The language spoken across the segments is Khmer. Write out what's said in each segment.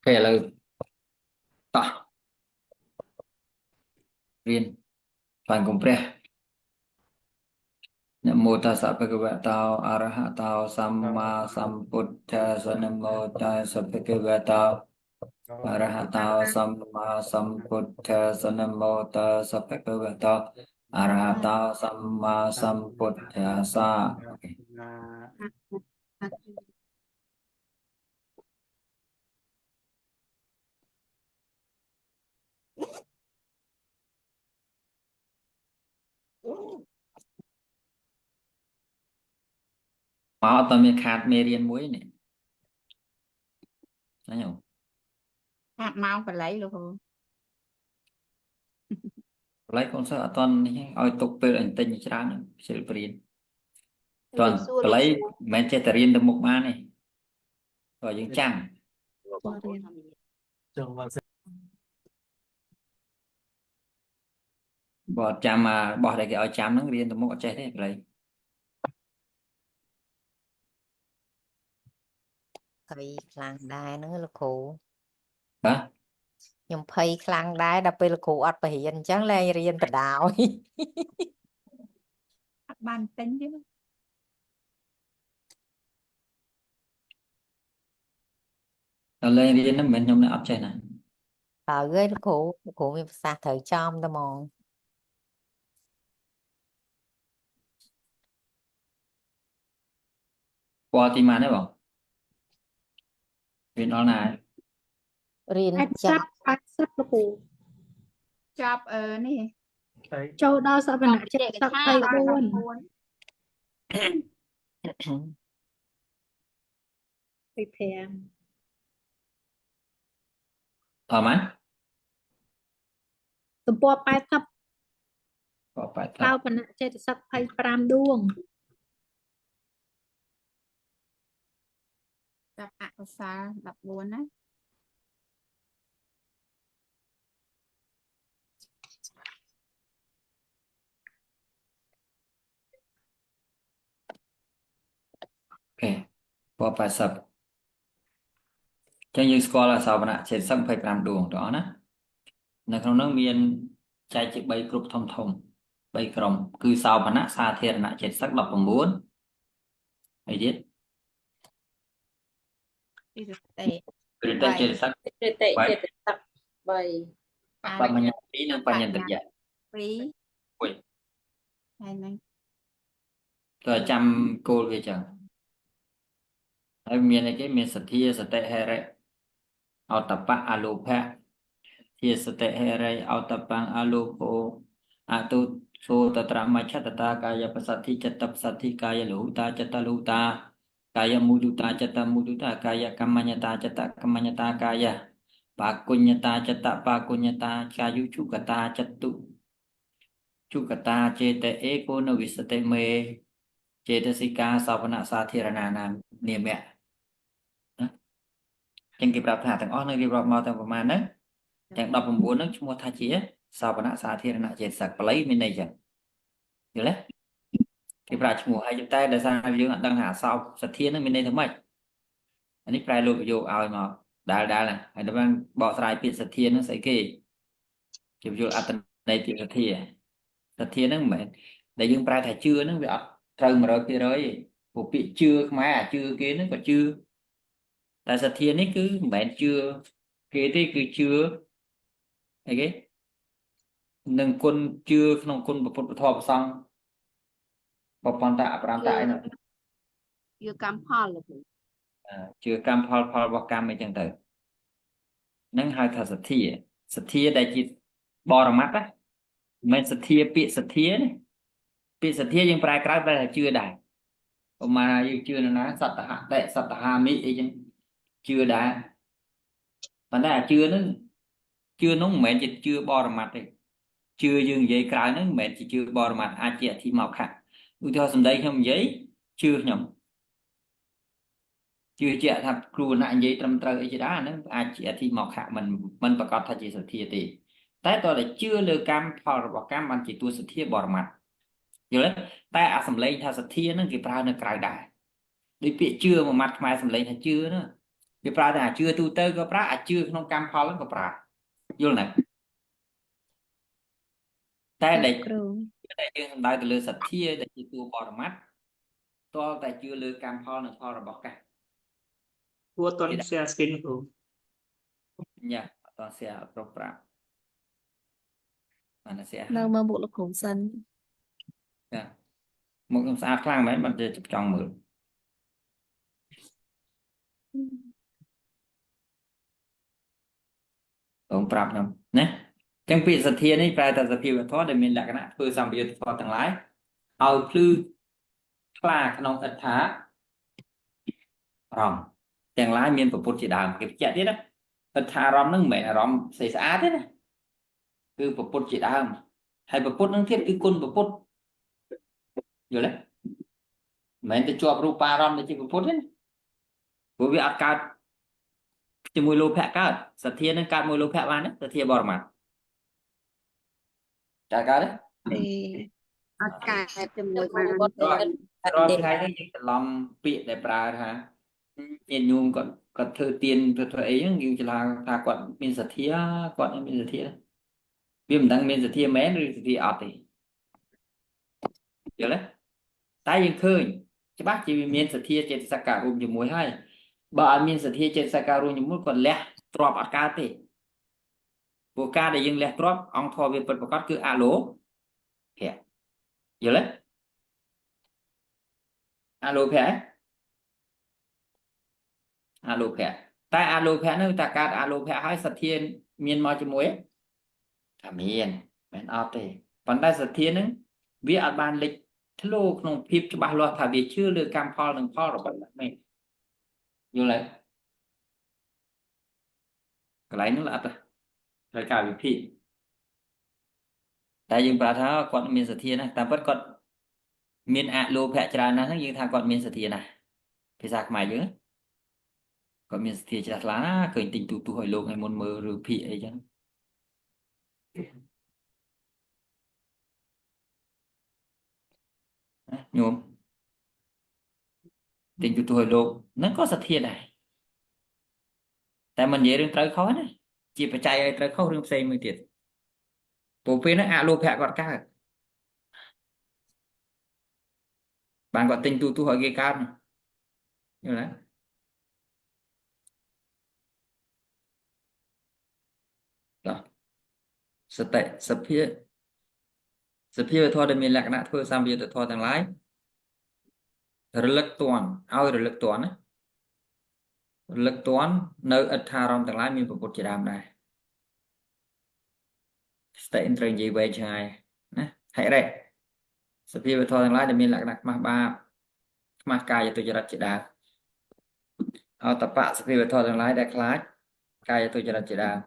Kể là tỏ riêng toàn cùng pre Namo tassa bhagavato arahato samma sambuddhassa Namo tassa bhagavato arahato samma sambuddhassa Namo tassa bhagavato arahato samma sambuddhassa. Mà tao mới khát mê riêng muối này thấy không? Mau phải lấy luôn. Lấy con sợ toàn oi tục về ảnh tình cho nó sẽ riêng toàn lấy men che riêng được một má này rồi những chăng bỏ chạm mà bỏ đây cái oi chạm nó riêng được một che thế lấy Thầy khăn đai nữa là khổ. hả? Nhưng thầy khăn đai đã bị là khổ ọt bởi hiện chẳng lẽ riêng tờ đạo. Ban tính chứ. Lên riêng nó mình trong này ấp che này Ghê nó khổ mình xa thời trong đó mòn. qua thì mà đấy bảo vì nó này Riêng accept là khổ chọc nè. châu đo sao mà chết sắp tay buồn thì thèm thoải mái tụi po bay thấp có phải thật tao mà chết sắp tay pram đuông Chọc ạ xa đập buồn á. ok qua phải sập cho như score là sao bạn ạ sẽ sắp phải làm đường đó nè là không nó miền trái chiếc bay group thông thông bay còng cứ sao bạn ạ xa thiệt là chết sắc đọc bằng muốn hay biết Đi được tệ. cứ tới chết sắc tệ vậy tập bày và mình tí nó phải nhận được vậy Phí. ui Hay này. rồi chăm cô về chẳng hay miền này cái miền sạch thia sạch tệ hay đấy ao tập bạ alo pha thia sạch tệ hay đấy ao tập bang alo po atu so tatra macha tata kaya pasati chatap sati kaya luta chata luta kaya muduta chata muduta kaya kamanyata chata kamanyata kaya pakunyata chata pakunyata kayu chukata chatu chukata chete eko no visate me Chetasika Savana Sathirana Nam niệm mẹ trên kịp đọc thả thằng ó nơi kịp đọc màu thằng mà nó thằng đọc bằng bốn nó mua thay chia Savana Sathirana chết sạc lấy bên này chẳng được đấy kịp đọc mua hai chúng ta để sao dương đang hạ sau sạch thiên nó bên đây thằng mày anh ấy phải lùi vô ao mà đa là anh đang bỏ sai biệt sạch thiên nó sẽ kì kịp vô atan này thì sạch thiên nó mẹ để dương phải thầy chưa nó bị trừ mà rồi kia rồi bộ bị chưa mà chưa kia nó còn chưa tại sao thiên ấy cứ bạn chưa kế thế cứ chưa thấy cái nâng quân chưa nâng quân một phút thọ xong một con tạ làm tại nữa Chưa cam phò là chưa cam phal phal vào cam mấy chẳng tới nâng hai thật sát thi đại chỉ bò ra mắt á mấy sát thi này bị sát thi nhưng phải cái là chưa đại mà chưa nó sát hạ đại sát hạ mỹ ấy chứ chưa đã mà là chưa nó mẹ chỉ chưa bò ra mặt đấy chưa dừng giấy cái nó mẹ chỉ chưa bò ra mặt ai chị thì màu khác ui theo xong đây không giấy chưa nhầm chưa chị thật cừu lại giấy trầm trời ấy chứ đó nó ai chị thì màu khác mình phải có thật chỉ sự thiệt thì tại tôi là chưa lừa cam phò bỏ cam mình chỉ tôi sự thiệt bò ra mặt rồi đấy tại à xong lấy theo sự thiệt nó kịp ra nó cài đại đi bị chưa mà mặt mai xong lấy là chưa nữa វាប្រើតែអាជឿទូទៅក៏ប្រើអាជឿក្នុងកម្មផលក៏ប្រើយល់ណាតែដែល គ្រូ ដែលយើងសំដៅទៅលើសទ្ធាដែលជាតួបរមត្តតលតែជឿលើកម្មផលនិងផលរបស់កាស គួរតន់share screen គ្រូ ញ៉ាអត់តស្អាតប្រុសប្រាប់បានស្អាត នៅមើលមុខលោកគ្រូសិន ចាមុខខ្ញុំស្អាតខ្លាំងមែនបាត់ជាចង់មើលខ្ញុំប្រាប់ខ្ញុំណាចឹងពាក្យសទ្ធានេះប្រែតែសភាវធម៌ដែលមានលក្ខណៈធ្វើសម្បយុទ្ធធម៌ទាំងឡាយឲ្យភ្លឺថ្លាក្នុងអត្ថារម្មណ៍ទាំងឡាយមានប្រពុតជាដើមគេបញ្ជាក់ទៀតណាអត្ថារម្មណ៍ហ្នឹងមិនមែនអារម្មណ៍ស្អាតទេណាគឺប្រពុតជាដើមហើយប្រពុតនឹងទៀតគឺគុណប្រពុតយល់ទេមិនមែនទៅជាប់រូបារម្មណ៍ដែលជាប្រពុតទេណាព្រោះវាអត់កើតជាមួយលោភៈកើតសទ្ធានឹងកើតមួយលោភៈបានទេសទ្ធាបរមត្តកើតទេ អត់កើតជាមួយបាន រាល់ថ្ងៃនេះយើងច្រឡំពាក្យដែលប្រើថាញាតិញោមគាត់ធ្វើទៀនធ្វើអីហ្នឹងយើងច្រឡំថាគាត់មានសទ្ធាគាត់មានសទ្ធាវាមិនដឹងមានសទ្ធាមែនឬសទ្ធាអត់ទេយល់ទេតែយើងឃើញច្បាស់ជាវាមានសទ្ធាចេតសិករួមជាមួយហើយបើអត់មានសទ្ធាចេតសិករួមជាមួយគាត់លះទ្របអត់កើតទេព្រោះការដែលយើងលះទ្របអង្គធម៌វាពិតប្រាកដគឺអលោភៈយល់ទេអលោភៈអលោភៈតែអលោភៈនោះតែកើតអលោភៈហើយសទ្ធាមានមកជាមួយថាមានមិនអត់ទេប៉ុន្តែសទ្ធានឹងវាអត់បានលេចធ្លោក្នុងភាពច្បាស់លាស់ថាវាជឿលើកម្មផលនិងផលរបស់អ្នកមែនយល់ទេកន្លែងនោះអត់ទេត្រូវការវិភាគតែយើងប្រាប់ថាគាត់មានសទ្ធាណាតែពិតគាត់មានអលោភៈច្រើនណាស់ហ្នឹងយើងថាគាត់មានសទ្ធាណាស់ភាសាខ្មែរយើងគាត់មានសទ្ធាជ្រះថ្លាណាឃើញទិញទូទូឲ្យលោកឲ្យមុនមើលឬភាគអីចឹងញោមទិញទូទូឲ្យលោកហ្នឹងក៏សទ្ធាដែរតែមិននិយាយរឿងត្រូវខុសណាជាបច្ច័យឲ្យត្រូវខុសរឿងផ្សេងមួយទៀតព្រោះពេលហ្នឹងអលោភៈគាត់កើតបានគាត់ទិញទូទូឲ្យគេកើតយល់ទេសតិសភាសភាវធម៌ដែលមានលក្ខណៈធ្វើសម្បយុទ្ធធម៌ទាំងឡាយរលឹកតន់ឲ្យរលឹកតន់ណារលឹកតន់នៅអត្ថារម្មណ៍ទាំងឡាយមានប្រពុតជាដើមដែរស្តេត្រូវនិយាយវែងឆ្ងាយណាហិរៈសភាវធម៌ទាំងឡាយដែលមានលក្ខណៈខ្មាស់បាបខ្មាស់កាយទុច្ចរិតជាដើមអតបៈសភាវធម៌ទាំងឡាយដែលខ្លាចកាយទុច្ចរិតជាដើម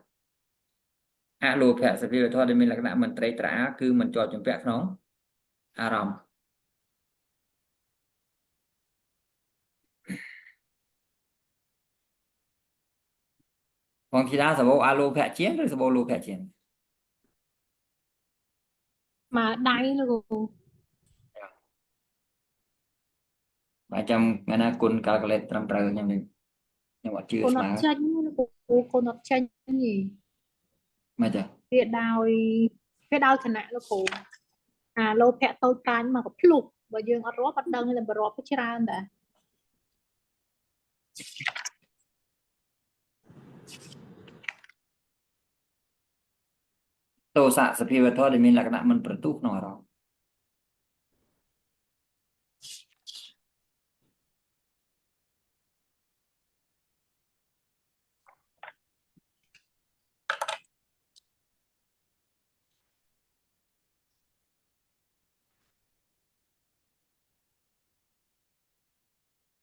អលោភៈសភាវធម៌ដែលមានលក្ខណៈមិនត្រេកត្រអាលគឺមិនជាប់ជំពាក់ក្នុងអារម្មណ៍បងធីតាសបោអលោភៈជាងឬសបោលោភៈជាង មកដៃលោកគ្រូ បើចាំថ្ងៃណាគុណ calculate ត្រឹមត្រូវខ្ញុំអត់ជឿ កូន ស្ អ មើ ត់ចាញ់លោកគ្រូកូនអត់ចាញ់ទេ មិនទេ វាដោយឋានៈលោកគ្រូអាលោភៈតូចតាចមកក៏ភ្លុកបើយើងអត់រាប់អត់ដឹងទេបើរាប់ទៅច្រើនដែរ ទោសៈសភាវធម៌ដែលមានលក្ខណៈមិនប្រទុះក្នុងអារម្មណ៍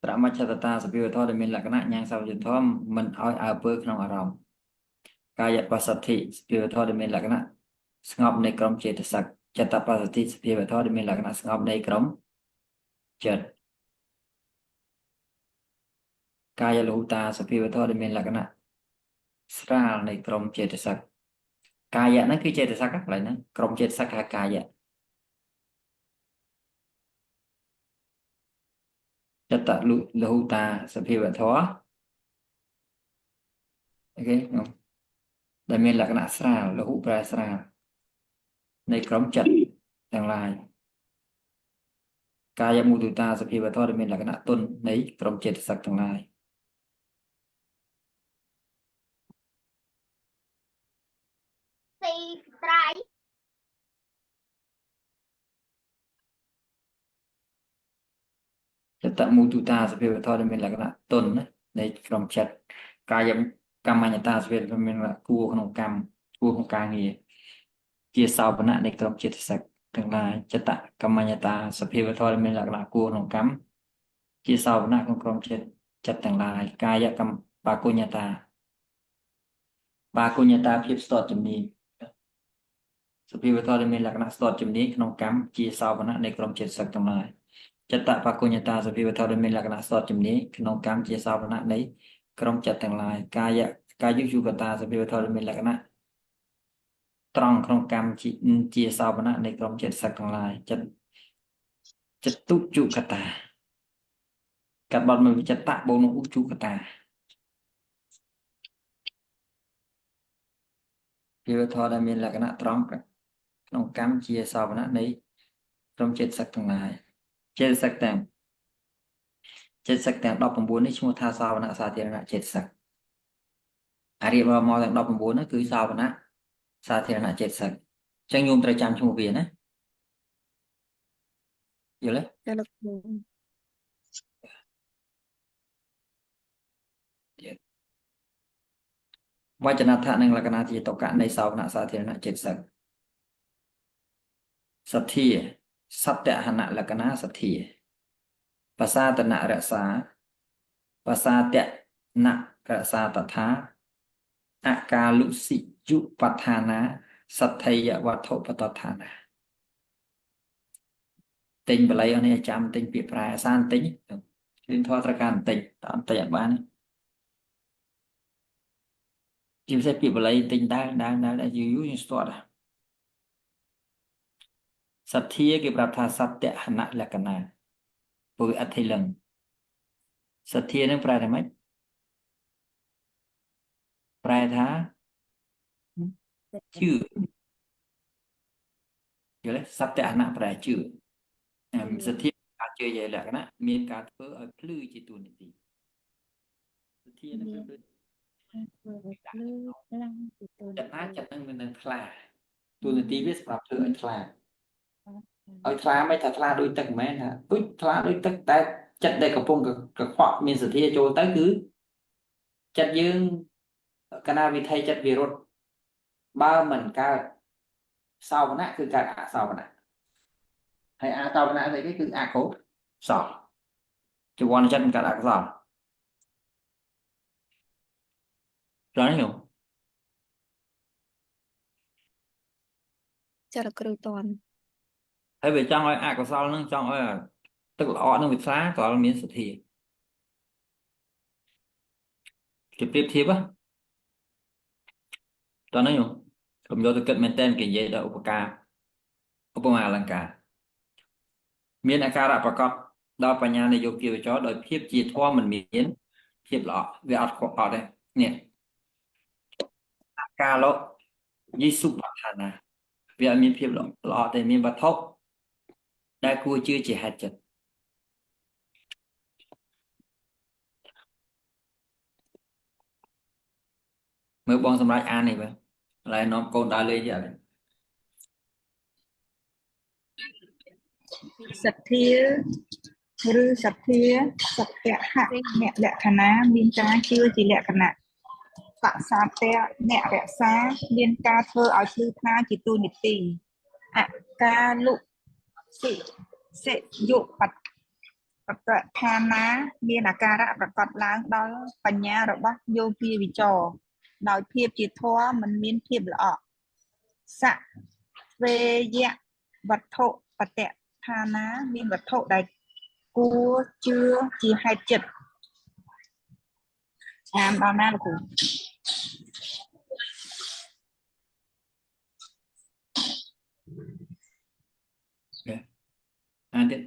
ប្រមច្ឆតតាសភាវធម៌ដែលមានលក្ខណៈញ៉ាំងសម្បយុទ្ធធម៌មិនឲ្យអើពើក្នុងអារម្មណ៍កាយបស្សទ្ធិសភាវធម៌ដែលមានលក្ខណៈស្ងប់នៃក្រុមចេតសិកចិត្តបស្សទ្ធិសភាវធម៌ដែលមានលក្ខណៈស្ងប់នៃក្រុមចិត្តកាយលហុតាសភាវធម៌ដែលមានលក្ខណៈស្រាលនៃក្រុមចេតសិកកាយៈហ្នឹងគឺចេតសិកកន្លែងហ្នឹងក្រុមចេតសិកហៅកាយៈចិត្តលហុតាសភាវធម៌ ok không đại miền là cái nạ sra là hụ pra sraในក្រុមចិត្តទាំងឡាយកាយមុទិតាសភាវធម៌ដែលមានលក្ខណៈទន់នៃក្រុមចេតសិកទាំងឡាយ ចិត្តមុទិតាសភាវធម៌ដែលមានលក្ខណៈទន់ណានៃក្រុមចិត្តកាយកម្មញ្ញតាសភាវធម៌មានគួរក្នុងកម្មគួរក្នុងការងារជាសោបនៈនៃក្រុមចេតសិកទាំងឡាយចិត្តកម្មញ្ញតាសភាវធម៌ដែលមានលក្ខណៈគួរក្នុងកម្មជាសោបនៈក្នុងក្រុមចិត្តទាំងឡាយកាយកម្មបាគុញ្ញតាភាពស្ទាត់ជំនាញសភាវធម៌ដែលមានលក្ខណៈស្ទាត់ជំនាញក្នុងកម្មជាសោបនៈនៃក្រុមចេតសិកទាំងឡាយ ចិត្តបកុញ្ញតាសភាវធម៌ដែលមានលក្ខណៈស្ទាត់ជំនាញក្នុងកម្មជាសោបនៈនៃក្រុមចិត្តទាំងឡាយកាយយុគតាសភាវធម៌ដែលមានលក្ខណៈត្រង់ក្នុងកម្មជាសោបនៈនៃក្រុមចិត្តសឹកទាំងឡាយចិត្តទុជុកតាកាត់បត់មកចិត្តតបូនឧជុកតាភាវធម៌ដែលមានលក្ខណៈត្រង់ក្នុងកម្មជាសោបនៈនៃក្រុមចិត្តសឹកទាំងឡាយ ចេតសិកទាំង19នេះឈ្មោះថាសោបនៈសាធារណៈចេតសិកអារិយបរមទាំង19នោះគឺសោបនៈសាធារណៈចេតសិកអញ្ចឹងញោមត្រូវចាំឈ្មោះវាណាយល់ទេ ចាលោកគ្រូ វចនដ្ឋៈនិងលក្ខណៈជាតកៈនៃសោបនៈសាធារណៈចេតសិកសទ្ធាសត្យហណៈលក្ខណៈសទ្ធា ភាសាតនៈរក្សាភាសាតនៈរក្សាតថាអកាលុសិយុបដ្ឋានាសទ្ធិយវត្ថុបតដ្ឋានាទិញបល័យអស់នេះចាំទិញពាក្យប្រែអាសានទិញរៀនធម៌ត្រការបន្តិចតាមតិចអត់បានជាពិសេសពាក្យបល័យទិញដែរយូរយើងស្ទាត់សទ្ធាគេប្រាប់ថាសត្យហណៈលក្ខណៈពុយអធិលឹងសទ្ធានឹងប្រែថាម៉េចប្រែថាជឿយល់ទេសត្យហណៈប្រែជឿសទ្ធាការជឿជាលក្ខណៈមានការធ្វើឲ្យភ្លឺជាទូនីតិសទ្ធានឹងប្រព្រឹត្ត ចិត្តណាចិត្តនឹងមានខ្លាទូនាទីវាសម្រាប់ធ្វើឲ្យខ្លាមិនថាខ្លាដូចទឹកមិនមែនថាដូចខ្លាដូចទឹកតែចិត្តដែលកំពុងកខ្វក់មានសទ្ធាចូលទៅគឺចិត្តយើងកណាវិធ័យចិត្តវិរុទ្ធបើមិនកើតសោបនៈគឺកើតអសោបនៈហើយអសោបនៈស្អីគេគឺអកុសលជីវ័នចិត្តមិនកើតអកុសលត្រង់នេះ ចាលោកគ្រូតន់ ហើយវាចង់ឲ្យអកុសលនឹងចង់ឲ្យទឹកល្អនឹងវាខ្លាក៏មានសទ្ធាគេប្រៀបធៀបតើនេះខ្ញុំយកទៅគិតមែនតើគេនិយាយដល់ឧបមាអលង្ការមានអាការៈប្រកបដល់បញ្ញានៃយោគីវចរដោយភាពជាធម៌មិនមានភាពល្អវាអត់ទេនេះកាលយីសុបដ្ឋានាវាមានភាពល្អតែមានវត្ថុដែលគួរជឿជាហេតុចិត្តមើលបងសម្រាប់អាននេះបើឡើយនាំកូនដើរលេងទៀត សទ្ធាឬសទ្ធាសត្យហៈអ្នកលក្ខណៈមានការជឿជាលក្ខណៈបសាតៈអ្នករក្សាមានការធ្វើឲ្យភ្លឺថ្លាជាទូនីតិអកាលុសិយុបដ្ឋានាមានអាការៈប្រកបឡើងដល់បញ្ញារបស់យោគីវិចរដោយភាពជាធម៌មិនមានភាពល្អសវេយៈវត្ថុបតៈឋានាមានវត្ថុដែលគួរជឿជាហេតុចិត្តអានដល់ណាលោកគ្រូអានទៀត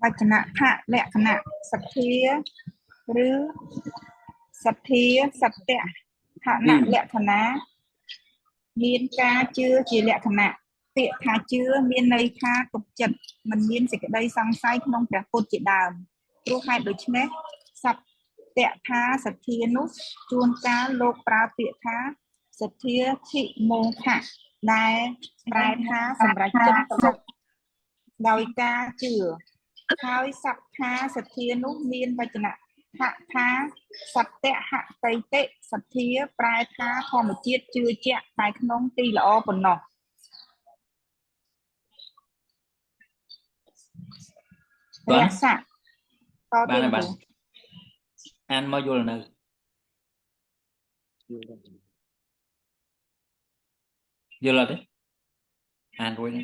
វចនដ្ឋៈលក្ខណៈសទ្ធាឬ សទ្ធាសត្យខណៈលក្ខណៈមានការជឿជាលក្ខណៈពាក្យថាជឿមានន័យថាទុកចិត្តមិនមានសេចក្តីសង្ស័យក្នុងព្រះពុទ្ធជាដើមព្រោះហេតុដូច្នេះសត្យថាសទ្ធានោះជួនកាលលោកប្រើពាក្យថាសទ្ធាធិមោខៈដែលប្រែថាសម្រាប់ចិត្តដោយការជឿហើយសត្យថាសទ្ធានោះមានវចនៈថាសត្យហតិតិសទ្ធាប្រែថាធម្មជាតិជឿជាក់តែក្នុងទីល្អប៉ុណ្ណោះរះស័កត បាន ទៀត ហើយបានអានមកយល់នៅយល់អត់ទេអានរួចទេ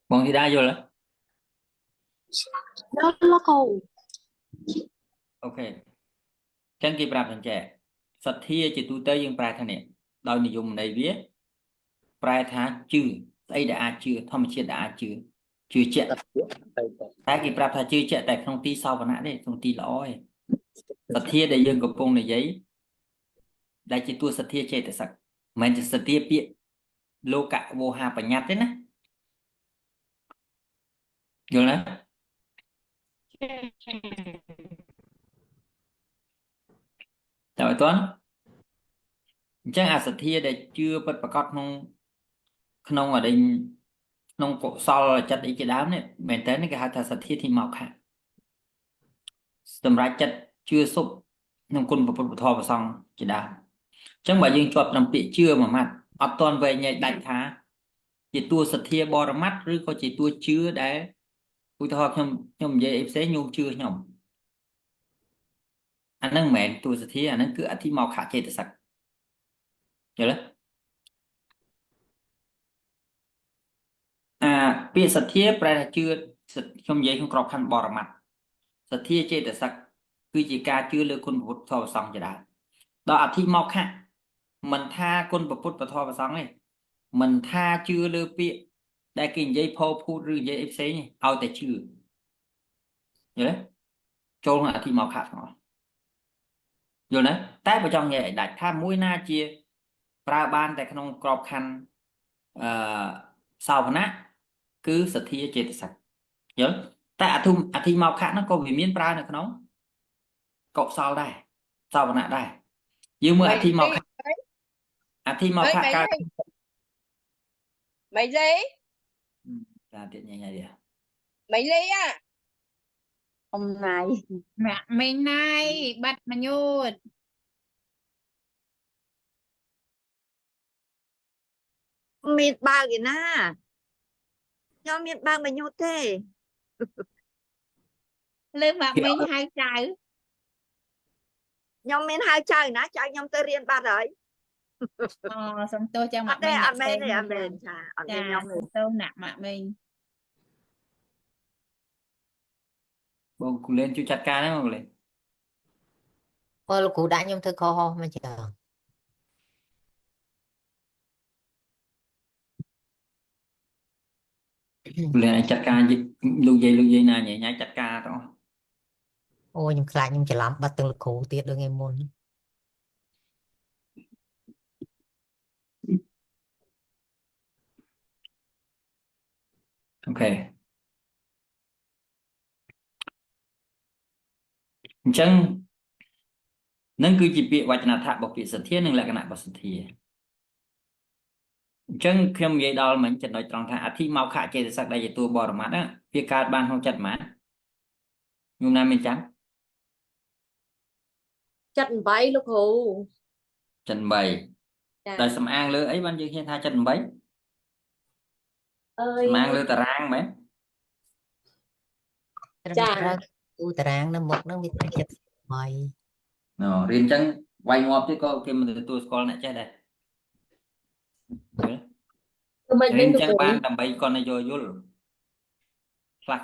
បងធីតាយល់ទេ ដល់លោកគ្រូ អូខេចឹងគេប្រាប់អញ្ចឹងសទ្ធាជាទូទៅយើងប្រែថានេះដោយនិយមន័យវាប្រែថាជឿស្អីដែលអាចជឿធម្មជាតិដែលអាចជឿជឿជាក់តែគេប្រាប់ថាជឿជាក់តែក្នុងទីសោភណៈទេក្នុងទីល្អឯងសទ្ធាដែលយើងកំពុងនិយាយដែលជាតួសទ្ធាចេតសិកមិនមែនជាសទ្ធាពាក្យលោកវោហាបញ្ញត្តិទេណាយល់ណាតើអត់ទាន់អញ្ចឹងអាសទ្ធាដែលជឿពិតប្រាកដក្នុងអីក្នុងកុសលចិត្តអីជាដើមនេះមែនតើនេះគេហៅថាសទ្ធាធិមកខៈសម្រាប់ចិត្តជឿសុបក្នុងគុណពុទ្ធពធប្រសង្ឃជាដើមអញ្ចឹងបើយើងជាប់ក្នុងពាក្យជឿមួយម៉ាត់អត់ទាន់វែងញែកដាច់ថាជាតួសទ្ធាបរមត្តឬក៏ជាតួជឿដែលឧទាហរណ៍ខ្ញុំនិយាយអីផ្សេងញោមជឿខ្ញុំអាហ្នឹងមិនមែនតួសទ្ធាអាហ្នឹងគឺអធិមកខៈចេតសិកយល់ទេពាក្យសទ្ធាប្រែថាជឿខ្ញុំនិយាយក្នុងក្របខ័ណ្ឌបរមត្តសទ្ធាចេតសិកគឺជាការជឿលើគុណពុទ្ធពធប្រសង្ឃជាដើមដល់អធិមកខៈមិនថាគុណពុទ្ធពធប្រសង្ឃទេមិនថាជឿលើពាក្យដែលគេនិយាយផោភូតឬនិយាយអីផ្សេងឲ្យតែជឿយល់ទេចូលក្នុងអធិមកខៈទាំងអស់យល់ទេតែបើចង់និយាយឲ្យដាច់ថាមួយណាជាប្រើបានតែក្នុងក្របខ័ណ្ឌសោភណៈគឺសទ្ធាចេតសិកយល់តែអធិមកខៈហ្នឹងក៏វាមានប្រើនៅក្នុងកុសលដែរសោភណៈដែរយើងមើលអធិមកខៈកើត mấy giây ការទៀតញ៉ៃទៀត mấy giây à Hôm nay Mẹ mình này bắt mà nhốt miệt bao kìa na cho miệt bao mà nhốt thế lên mặt Kiểu- mình hai trái nhóm miệt hai trời ná cho nhóm tới riêng ba rồi xong tôi cho mặt mình ăn nặng bên xem này ăn nha. bên chà ăn bên Chà, nhóm này xong tôi nặng mặt mình បងគូលែនជួយចាត់ការហ្នឹងមកលែន Ôiលោកគ្រូដាក់ខ្ញុំធ្វើខុសមកចឹង គូលែនឲ្យចាត់ការលោកយាយណាញ៉ៃចាត់ការទាំងអស់ អូខ្ញុំខ្លាចខ្ញុំច្រឡំបាត់ទាំងលោកគ្រូទៀតដូចថ្ងៃមុន អូខេអញ្ចឹងនឹងគឺជាពាក្យវចនថារបស់ពាក្យសទ្ធានិងលក្ខណៈរបស់សទ្ធាអញ្ចឹងខ្ញុំនិយាយដល់មិញចំណុចត្រង់ថាអធិមកខៈចេតសិកដែលជាតួបរមត្តហ្នឹងវាកើតបានក្នុងចិត្តហ្មងញោមណាមានចាំ chất váy lúc hù ចិន8ដោយសំអាងលើអីបានយើងហ៊ានថាចិន8 ơi សំអាងលើតារាងមែន ត្រឹម ចា ត្រូវគូតារាងនៅមុខហ្នឹងវាតែចិត្តថ្មី ណ៎រៀនអញ្ចឹងវាយងាប់ទៀតក៏គេមិនទទួលស្គាល់អ្នកចេះដែរ mình រៀន bên អញ្ចឹង lúc បាន hù ដើម្បីគាត់ឲ្យយល់ខ្លះ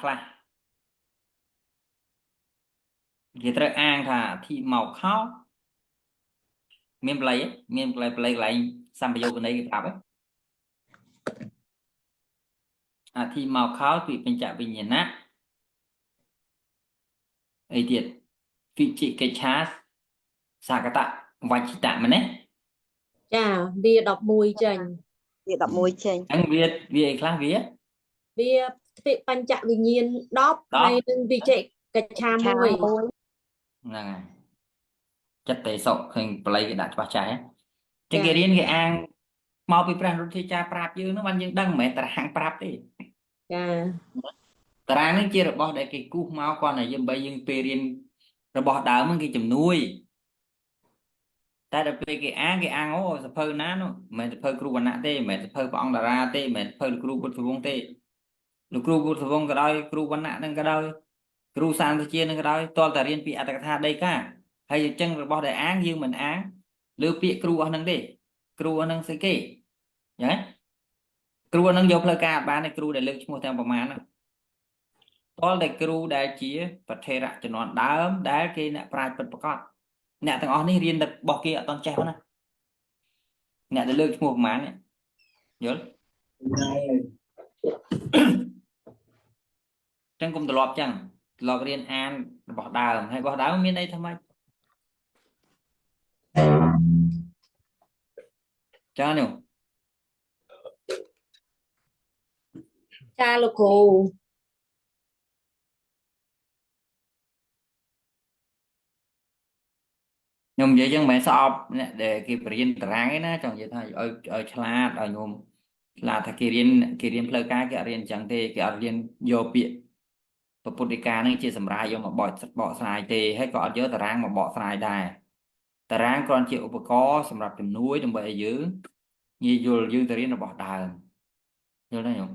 គេត្រូវអាងថាអធិមកខោមានបល័យទេមានបល័យកន្លែងសម្បយោគន័យគេប្រាប់ទេ អាធីមកខោពីបញ្ចវិញ្ញាណៈអីទៀតវិជិកិច្ឆាសាកតៈវច្ឆិតៈមែនទេ ចាវា11ចេញ វា11ចេញ អញ្ចឹងវាអីខ្លះវា វាស្តិបញ្ចវិញ្ញាណ10ហើយនឹងវិជិកិច្ឆា ឆា 1 មួយ ហ្នឹងហើយចិត្តទេសុឃើញបល័យគេដាក់ច្បាស់ចែងចឹងគេរៀនគេអាងមកពីព្រះរុទ្ធាចារ្យប្រាប់យើងហ្នឹងបានយើងដឹងមិនមែនតារាងប្រាប់ទេ ចា តារាងនេះជារបស់ដែលគេគូសមកគាត់តែយើងបីយើងពេលរៀនរបស់ដើមហ្នឹងគេជំនួយតែដល់ពេលគេអាងអូសភៅណានោះមិនមែនសភៅគ្រូវណ្ណៈទេមិនមែនសភៅព្រះអង្គតារាទេមិនមែនសភៅលោកគ្រូពុទ្ធវង្សទេលោកគ្រូពុទ្ធវង្សក៏ដោយគ្រូវណ្ណៈហ្នឹងក៏ដោយគ្រូសានវិជាហ្នឹងក៏ដោយតលតែរៀនពីអត្តកថាដីកាហើយអញ្ចឹងរបស់ដែលអាងយើងមិនអាងលើពាក្យគ្រូអស់ហ្នឹងទេគ្រូអស់ហ្នឹងស្អីគេអញ្ចឹងគ្រូអស់ហ្នឹងយកផ្លូវការបានទេគ្រូដែលលើកឈ្មោះទាំងប្រមាណហ្នឹងតលតែគ្រូដែលជាប្រធេរៈជំនាន់ដើមដែលគេអ្នកប្រាជ្ញពិតប្រាកដអ្នកទាំងអស់នេះរៀនតែរបស់គេអត់តន់ចេះណាអ្នកដែលលើកឈ្មោះប្រមាណនេះយល់ចឹងកុំត្រឡប់ចឹងត្រឡប់រៀនអានរបស់ដើមហើយរបស់ដើមមានអីថាម៉េចចានោះ ចាលោកគ្រូ ខ្ញុំនិយាយចឹងមិនមែនស្អប់អ្នកដែលគេបរៀនតារាងឯណាចង់និយាយថាឲ្យឆ្លាតឲ្យញោមឆ្លាតថាគេរៀនផ្លូវការគេអត់រៀនអញ្ចឹងទេគេអត់រៀនយកពាក្យពុទ្ធិកានឹងជាសម្រាប់យកមកបកស្រាយទេហើយក៏អត់យកតារាងមកបកស្រាយដែរតារាងគ្រាន់ជាឧបករណ៍សម្រាប់ជំនួយដើម្បីឲ្យយើងងាយយល់យើងទៅរៀនរបស់ដើមយល់ទេញោម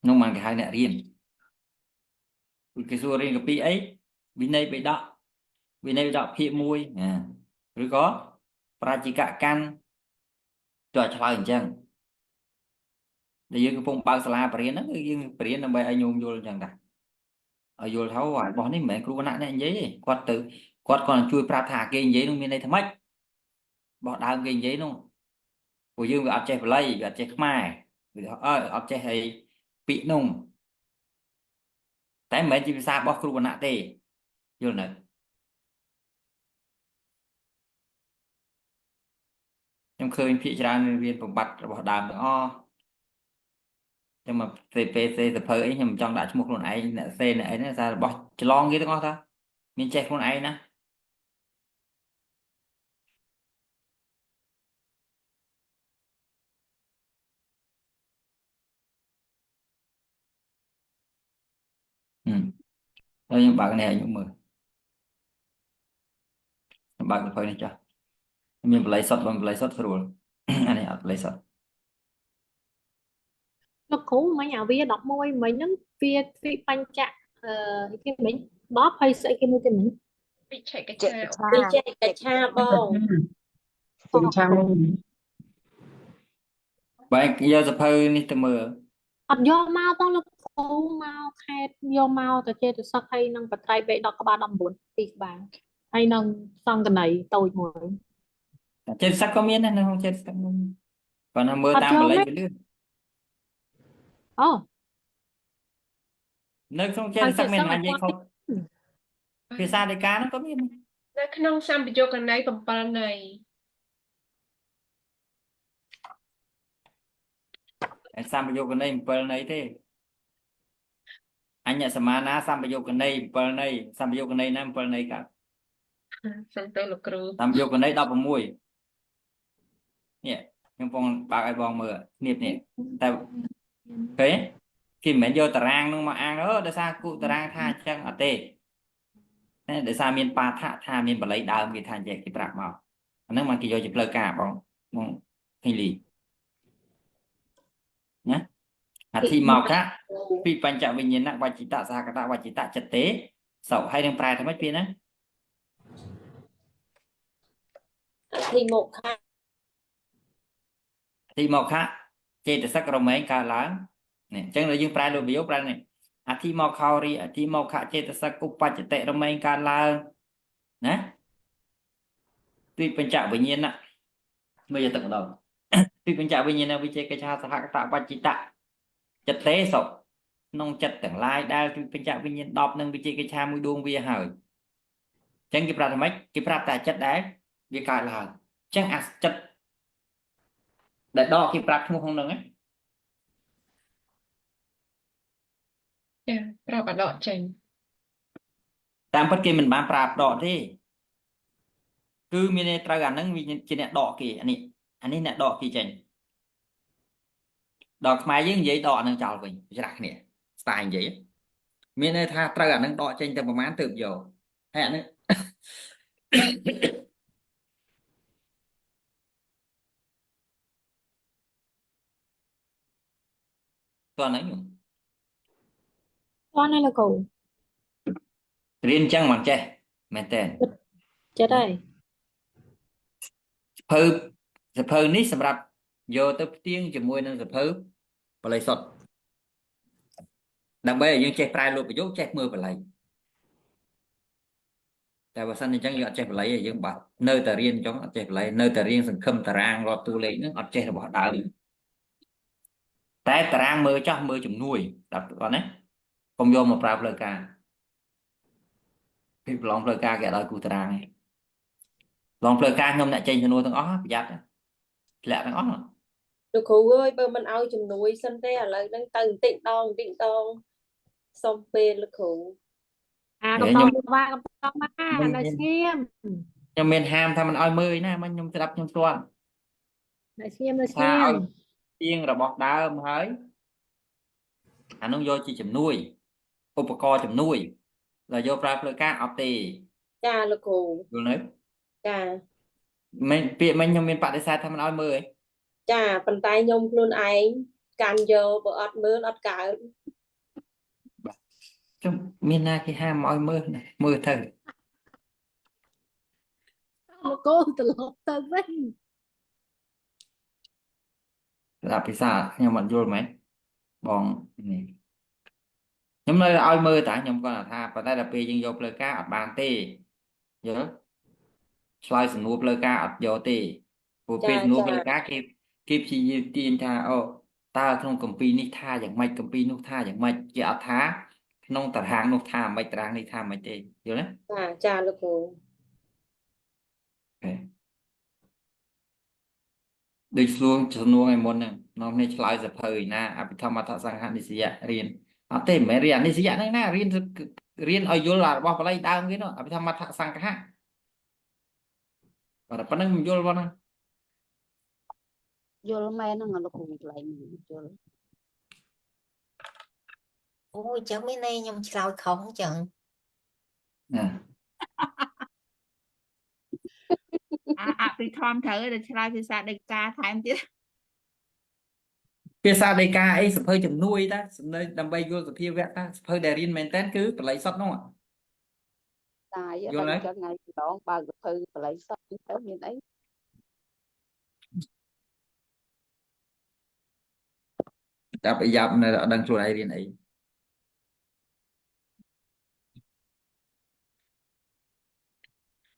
នោះមិនគេហៅអ្នករៀនគេសួររៀនកពីអីវិន័យបិដកវិន័យបិដកភាគ1ឬក៏ប្រាជិកកម្មចុះឆ្លើយអញ្ចឹងដែលយើងកំពុងបើកសាលាបរិញ្ញាហ្នឹងគឺយើងបរិញ្ញាដើម្បីឲ្យញោមយល់អញ្ចឹងដែរឲ្យយល់ថារបស់នេះមិនមែនគ្រូវណ្ណៈអ្នកនិយាយទេគាត់គាត់ជួយប្រាប់ថាគេនិយាយនោះមានន័យថាម៉េចរបស់ដើមគេនិយាយនោះពួកយើងវាអត់ចេះបល័យវាអត់ចេះខ្មែរវាអត់ចេះអីពាក្យនោះតែមិនមែនជាភាសារបស់គ្រូវណ្ណៈទេយល់នៅខ្ញុំឃើញភាគច្រើនរៀនបំបត្តិរបស់ដើមទាំងអស់ចាំមកពេលសភៅអីខ្ញុំចង់ដាក់ឈ្មោះខ្លួនឯងអ្នកសេអ្នកអីហ្នឹងសាររបស់ច្រឡងគេទាំងអស់តាមានចេះខ្លួនឯងណាហើយខ្ញុំបើកនេះឲ្យខ្ញុំមើលខ្ញុំបើកសភៅនេះចាស់មានបល័យសុតបងបល័យសុតស្រួលអានេះអត់បល័យសុត លោកគ្រូមិញអាវា11មិញហ្នឹងវាបញ្ចៈអីគេមិញ10ហើយស្អីគេមួយទៀតមិញ វិច្ឆិកិច្ ចេ ឆា វិជិកិច្ឆាបង បែរយកសភៅនេះទៅមើល អត់យកមកផងលោកគ្រូមកខេតយកមកទៅចេតសិកហើយនឹងបត្រៃបេ10ក្បាល19ពីរក្បាលហើយនឹងសង្កណីតូចមួយ ចិត្តសឹកក៏មានដែរនៅក្នុងចិត្តសឹកនោះប៉ុន្តែមើលតាមបល័យវាលឿន អូ នៅក្នុងចិត្តសឹកមាននិយាយខុសភាសាដីកានោះក៏មាន នៅក្នុងសម្ពយុគន័យ7ន័យ សម្បយុគន័យ7ន័យទេអញ្ញសមាណាសម្បយុគន័យ7ន័យសម្បយុគន័យណា7ន័យកើត សំទៅលោកគ្រូ សម្បយុគន័យ16នេះខ្ញុំពងបើកឲ្យបងមើលគ្នានេះតែឃើញគេមិនមែនយកតារាងនោះមកអាងដោយសារគូតារាងថាអញ្ចឹងអត់ទេតែដោយសារមានបាថៈថាមានបល័យដើមគេថាអញ្ចឹងគេប្រាប់មកអាហ្នឹងមកគេយកជាផ្លូវការបងឃើញលីណាអធិមកៈពីបញ្ចវិញ្ញាណវច្ចិតសហកតវច្ចិតចិត្តទេសោហើយនឹងប្រែថាម៉េចពីណា ទីមកខា ទីមកខៈចេតសិករមែងកើតឡើងនេះអញ្ចឹងដល់យើងប្រែលោកវាប្រែនេះ អធិមកខោរីអធិមកខចេតសិកឧបច្ចតិរមែងកើតឡើងណាទីបញ្ចវិញ្ញាណមើលទៅម្ដងទីបញ្ចវិញ្ញាណវិជេកឆាសហកតបច្ចិតៈចិត្តទេសោក្នុងចិត្តទាំងឡាយដែលទីបញ្ចវិញ្ញាណ10និងវិជេកឆាមួយដួងវាហើយអញ្ចឹងគេប្រាប់ថាម៉េចគេប្រាប់តែចិត្តដែរវាកើតឡើងអញ្ចឹងអាចិត្តដែលដកគេប្រាប់ឈ្មោះក្នុងហ្នឹង ចាប្រាប់ឲ្យដកចេញ តាមពិតគេមិនបានប្រាប់ដកទេគឺមានន័យត្រូវអាហ្នឹងវាជាអ្នកដកគេអានេះអ្នកដកគេចេញដល់ខ្មែរយើងនិយាយដកអាហ្នឹងចោលវិញច្រាស់គ្នាស្ទាយនិយាយមានន័យថាត្រូវអាហ្នឹងដកចេញតែប្រហែលទើបយកហើយអាហ្នឹង តោះហ្នឹង តោះណាលោកគ្រូ រៀនអញ្ចឹងមិនចេះមែនតើ ចិត្តហើយ សភៅនេះសម្រាប់យកទៅផ្ទៀងជាមួយនឹងសភៅបល័យសុទ្ធដើម្បីឲ្យយើងចេះប្រែលោកប្រយោគចេះមើលបល័យតែបើសិនអញ្ចឹងយើងអត់ចេះបល័យទេយើងបាត់នៅតែរៀនអញ្ចឹងអត់ចេះបល័យនៅតែរៀនសង្ឃឹមតារាងរាប់តួលេខហ្នឹងអត់ចេះរបស់ដើមតែតារាងមើលចោះមើលជំនួយដល់គាត់ណាកុំយកមកប្រើផ្លូវការពីប្រឡងផ្លូវការគេអត់ឲ្យគូតារាងទេប្រឡងផ្លូវការខ្ញុំអ្នកចេញជំនួយទាំងអស់ប្រយ័ត្នធ្លាក់ទាំងអស់ លោកគ្រូអើយបើមិនឲ្យជំនួយសិនទេឥឡូវហ្នឹងទៅបន្តិចដងសុំពេលលោកគ្រូ កំតងមកកំតងមកនៅស្ងៀម ខ្ញុំមានហាមថាមិនឲ្យមើលណាមិនខ្ញុំស្ដាប់ខ្ញុំស្ទាត់ នៅស្ងៀម ថាឲ្យទៀងរបស់ដើមហើយអានោះយកជាជំនួយឧបករណ៍ជំនួយដល់យកប្រើផ្លូវការអត់ទេ ចាលោកគ្រូ យល់នៅ ចា មិនពាក្យមិញខ្ញុំមានបដិសេធថាមិនឲ្យមើលឯង ចាប៉ុន្តែខ្ញុំខ្លួនឯងកាន់យកបើអត់មើលអត់កើត ខ្ញុំមានណាគេហាមឲ្យមើលណាមើលទៅ លោកគ្រូត្រឡប់ទៅវិញ ស្ដាប់ភាសាខ្ញុំអត់យល់មែនបងនេះខ្ញុំនៅឲ្យមើលតាខ្ញុំគាត់ថាប៉ុន្តែដល់ពេលយើងយកផ្លូវការអត់បានទេយល់ឆ្លើយសំណួរផ្លូវការអត់យកទេព្រោះពេលសំណួរផ្លូវការគេព្យាយាមទាញថាអូតើក្នុងកម្ពីនេះថាយ៉ាងម៉េចកម្ពីនោះថាយ៉ាងម៉េចគេអត់ថាក្នុងតារាងនោះថាម៉េចតារាងនេះថាម៉េចទេយល់ទេ ចាលោកគ្រូ ដូចសួងសំណួរឯមុនហ្នឹងនាំគ្នាឆ្លើយសភៅឯណាអភិធម្មអត្ថសង្ឃនិសយៈរៀនអត់ទេមិនមែនរៀននិសយៈហ្នឹងណារៀនឲ្យយល់របស់បល័យដើមគេនោះអភិធម្មអត្ថសង្ឃៈបើប៉ុណ្្នឹងមិនយល់បងណា យល់មែនហ្នឹងលោកគ្រូកន្លែងយល់អូអញ្ចឹងមានន័យខ្ញុំឆ្លើយខុសអញ្ចឹង ណា អភិធម្មត្រូវតែឆ្លើយភាសាដីកាថែមទៀត ភាសាដីកាអីសភៅជំនួយតាសម្ដីដើម្បីយល់សភាវៈតាសភៅដែលរៀនមែនតើគឺបល័យសុទ្ធនោះ តាយ យល់ហើយ ថ្ងៃម្ដងបើកសភៅបល័យសុទ្ធទៅមានអី តែប្រយ៉ាប់នៅអត់ដឹងខ្លួនឯងរៀនអី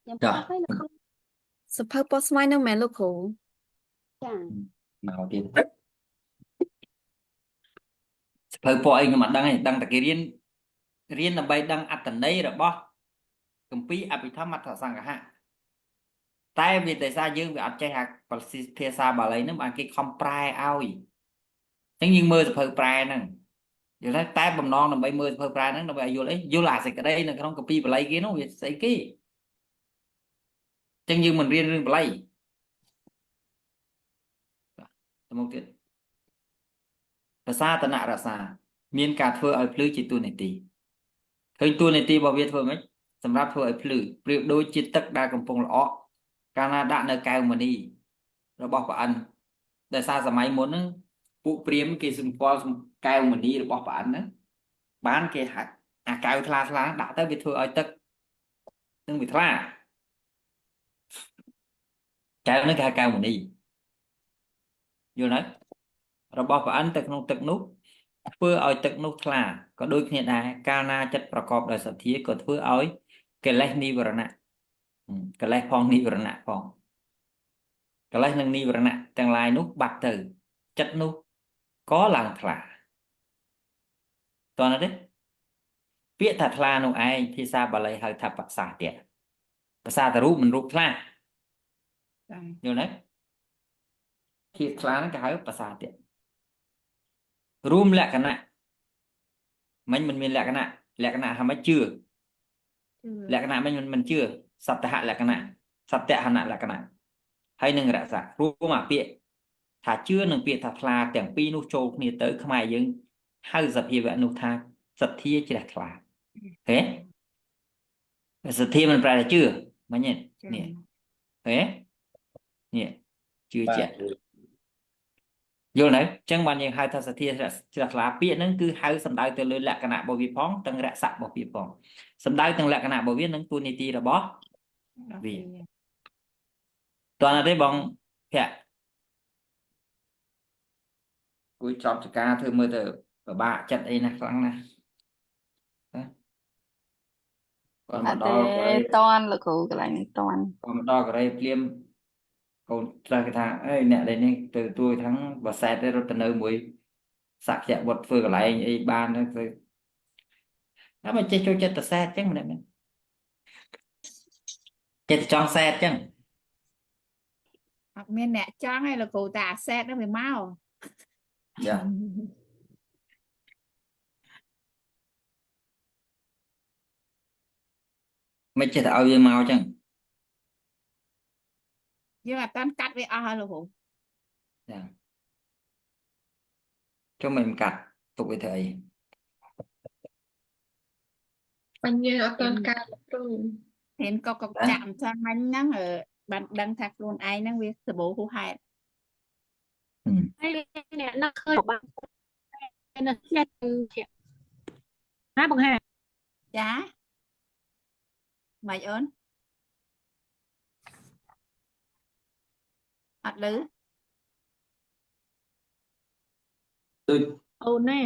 ខ្ញុំ ចា ប្រាប់ហើយលោកគ្រូ សភៅពណ៌ស្មៅនឹងមែនលោកគ្រូ ចា មកទៀតសភៅពណ៌អីខ្ញុំអត់ដឹងទេដឹងតែគេរៀនដើម្បីដឹងអត្តន័យរបស់កម្ពីអភិធម្មអត្ថសង្ឃៈតែវាតែសារយើងវាអត់ចេះអាភាសាបាលីហ្នឹងបានគេខំប្រែឲ្យអញ្ចឹងយើងមើលសភៅប្រែហ្នឹងយល់ទេតែបំណងដើម្បីមើលសភៅប្រែហ្នឹងដើម្បីឲ្យយល់អីយល់អាសេចក្តីនៅក្នុងកម្ពីបាលីគេនោះវាស្អីគេអញ្ចឹងយើងមិនរៀនរឿងបាលីទៅមុខទៀតភាសាតនរសាមានការធ្វើឲ្យភ្លឺជាតួនាទីឃើញតួនាទីរបស់វាធ្វើម៉េចសម្រាប់ធ្វើឲ្យភ្លឺប្រៀបដូចជាទឹកដែលកំពុងល្អក់កាលណាដាក់នៅកែវមณีរបស់ព្រះអិនដែលសារសម័យមុនហ្នឹងពួកព្រាហ្មណ៍គេសម្គាល់កែវមณีរបស់ព្រះអិនហ្នឹងបានគេហាក់អាកែវថ្លាដាក់ទៅវាធ្វើឲ្យទឹកនឹងវាថ្លាកែវហ្នឹងគេហៅកែវមณีយល់ទេរបស់ព្រះអិនទៅក្នុងទឹកនោះ ធ្វើឲ្យទឹកនោះថ្លាក៏ដូចគ្នាដែរកាលណាចិត្តប្រកបដោយសទ្ធាក៏ធ្វើឲ្យកិលេសនិវរណៈកិលេសផងនិវរណៈផងកិលេសនិងនិវរណៈទាំងឡាយនោះបាត់ទៅចិត្តនោះក៏ឡើងថ្លាតើណាទេពាក្យថាថ្លានោះឯងភាសាបាលីហៅថាបសាទៈភាសាតរូបមិនរូបថ្លាយល់ទេភាពថ្លាហ្នឹងគេហៅបសាទៈរួមលក្ខណៈមិនមានលក្ខណៈថាមិនជឿលក្ខណៈមិនជឿសត្យហលក្ខណៈសត្យហនលក្ខណៈហើយនឹងរស័ករួមអាពាក្យថាជឿនិងពាក្យថាថ្លាទាំងពីរនោះចូលគ្នាទៅខ្មែរយើងហៅសភាវៈនោះថាសទ្ធាជ្រះថ្លាហេសទ្ធាមិនប្រែថាជឿមិញនេះហេនេះជឿជាក់យល់ទេអញ្ចឹងបានយើងហៅថាសទ្ធាជ្រះថ្លាពាក្យហ្នឹងគឺហៅសំដៅទៅលើលក្ខណៈរបស់វាផងទាំងរស័ករបស់វាផងសំដៅទាំងលក្ខណៈរបស់វានិងទូនីតិរបស់វាតើណាទេបងភ័ក្រគួយចប់ចការធ្វើមើលទៅពិបាកចិត្តអីណាខ្លាំងណាស់គាត់មកដល់កូរ៉េ តន់លោកគ្រូកន្លែងនេះតន់ គាត់មកដល់កូរ៉េភ្លាមកូនខ្លះគេថាអេអ្នកដែលនេះទៅទួយทั้งបើសែតទៅរត់ទៅនៅមួយសក្យបុត្រធ្វើកន្លែងអីបានទៅតែមិនចេះចូលចិត្តទៅសែតអញ្ចឹងម្នាក់មែនចិត្តចង់សែតអញ្ចឹង អត់មានអ្នកចង់ឯងលោកគ្រូតែអាសេតហ្នឹងវាមក ចាមិនចេះតែឲ្យវាមកអញ្ចឹង យើងអត់តាន់កាត់វាអស់ហើយលោកគ្រូ ចាចុះមិនកាត់ទុកវាធ្វើអី Anh như ở con ca rồi ហ៊ានកុកចាក់អញ្ចឹងមិញហ្នឹងបានដឹងថាខ្លួនឯងហ្នឹងវាសបោហួសហេតុ ហើយអ្នកនឹកឃើញបាននៅផ្ទះទៅណាបង្ហាញ ចាមិនអូនអត់លឺ ដូច អូនណែ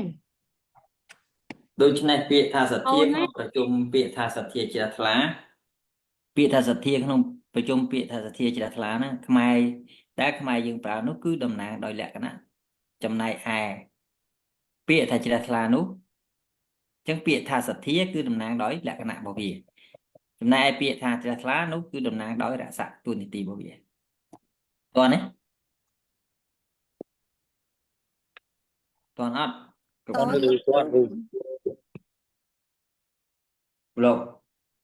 ដូច្នេះពាក្យថាសទ្ធា អូន ក្នុងប្រជុំពាក្យថាសទ្ធាជ្រះថ្លាពាក្យថាសទ្ធាក្នុងប្រជុំពាក្យថាសទ្ធាជ្រះថ្លាហ្នឹងខ្មែរតែខ្មែរយើងប្រើនោះគឺតំណាងដោយលក្ខណៈចំណែកឯពាក្យថាជ្រះថ្លានោះអញ្ចឹងពាក្យថាសទ្ធាគឺតំណាងដោយលក្ខណៈរបស់វាចំណែកឯពាក្យថាជ្រះថ្លានោះគឺតំណាងដោយរស័កទូនីតិរបស់វាតើនេះតើអត់គាត់មើលគាត់លោក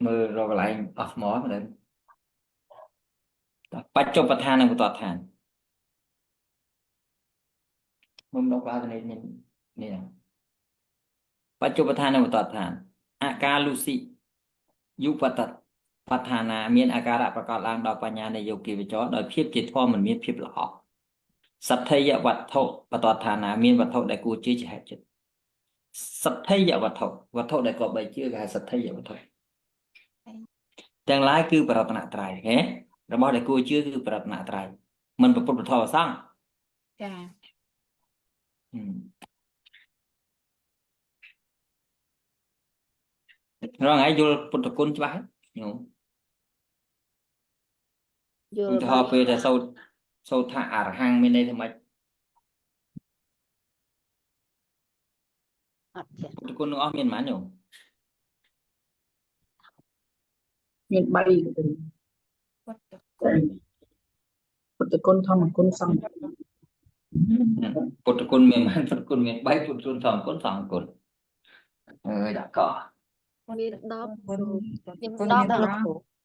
មើលរកកន្លែងអស់ថ្មមើលបច្ចុប្បន្នដ្ឋាននិងបន្តដ្ឋានមុំដល់បាទនេះបច្ចុប្បន្នដ្ឋាននិងបន្តដ្ឋានអាការលុស៊ីយុបតបដ្ឋានាមានអាការៈប្រកបឡើងដោយបញ្ញានៃយោគីវចរដោយភាពជាធម៌មិនមានភាពល្អសទ្ធិយវត្ថុបន្តដ្ឋានាមានវត្ថុដែលគួរជឿជាហេតុចិត្តសទ្ធិយវត្ថុដែលក៏បីជឿគេហៅសទ្ធិយវត្ថុទាំងឡាយគឺប្រតនត្រ័យហេរបស់ដែលគួរជឿគឺប្រតនត្រ័យមិនប្រពុតប្រធមសង្ឃ ចា រងហើយយល់ពុទ្ធគុណច្បាស់ញោម យល់ ឧទាហរណ៍ពេលដែលសូត្រថាអរហង្គមានន័យថាម៉េច អត់ចេះ ពុទ្ធគុណនឹងអស់មានប៉ុន្មានញោម មាន 3 ពុទ្ធ ពុទ្ធគុណធម្មគុណសង្ឃ ពុទ្ធគុណមានប៉ុន្មានពុទ្ធគុណមាន3ពុទ្ធគុណធម្មគុណសង្ឃគុណអើយដាក់កោ មាន10 គុណ ខ្ញុំ គុណ 10 មាន ដល់ 5 10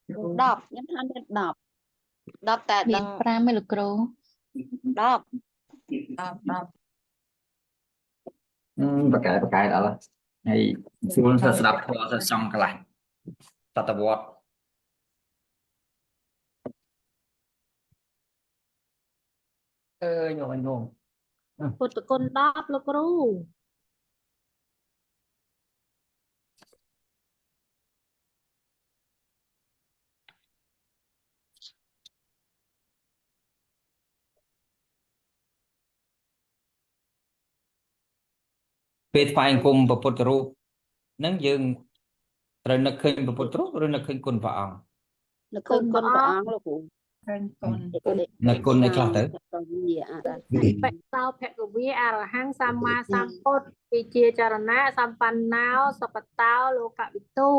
ខ្ញុំថាមាន10តែដឹង 5mới là cừu 10 ប្រកែដល់ហើយសួរទៅស្ដាប់ធម៌ទៅសំកន្លះតតវត្តអើយញោម ពុទ្ធគុណ10លោកគ្រូ ពេលថ្វាយអង្គមព្រះពុទ្ធរូបហ្នឹងយើងត្រូវនឹកឃើញព្រះពុទ្ធរូបឬនឹកឃើញគុណព្រះអង្គ លោកគុណព្រះអង្គលោកគ្រូ ឃើញគុណ នឹកគុណឯខ្លះទៅ បិសោភគវាអរហង្គសម្មាសម្ពុទ្ធវិជាចរណៈសម្បណ្ណោសពតោលោកវិទូ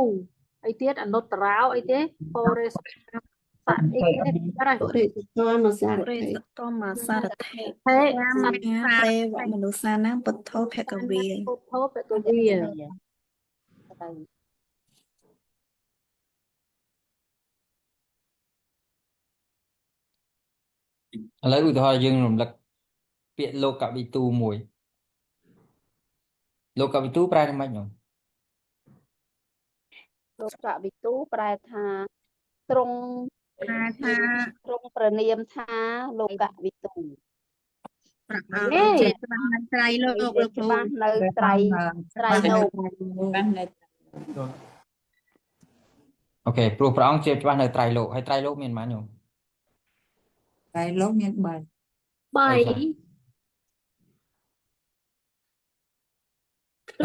អីទៀតអនុត្តរោអីទេបរិសសអីទៀតរ៉េ រិទ្ធធម៌សារ ព្រះសតមសារថេ ហេ មហាទេវមនុស្សានាពុទ្ធោភគវា ពុទ្ធោភគវា ឥឡូវឧទាហរណ៍យើងរំលឹកពាក្យលោកវិទូមួយលោកវិទូប្រែថាម៉េចនោះ លោកកវិទូប្រែថាទ្រង់ទ្រង់ប្រនាមថាលោកកវិទូ ហេ ច្បាស់នៅត្រៃលោកលោកច្បាស់នៅត្រៃលោក អូខេព្រោះព្រះអង្គជាច្បាស់នៅត្រៃលោកហើយត្រៃលោកមានប៉ុន្មានញោម តែលោកមាន3 3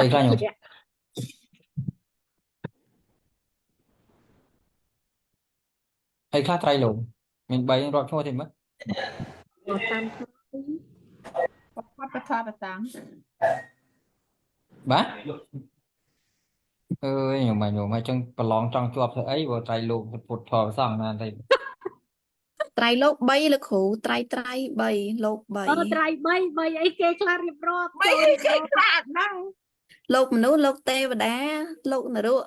អីខ្លះញោមអីខ្លះត្រៃលោកមាន3រាប់ឈ្មោះទេមើល តាម បថបតាំង បាទអើយញោមហើយចឹងប្រឡងចង់ជាប់ធ្វើអីបើត្រៃលោកពុទ្ធធម៌សង្ឃណាទេ ត្រៃលោក3លោកគ្រូត្រៃ3លោក អឺត្រៃ3អីគេខ្លះរៀបរាប់ចូលរៀបរាប់ហ្នឹង 3លោកមនុស្សលោកទេវតាលោកនរក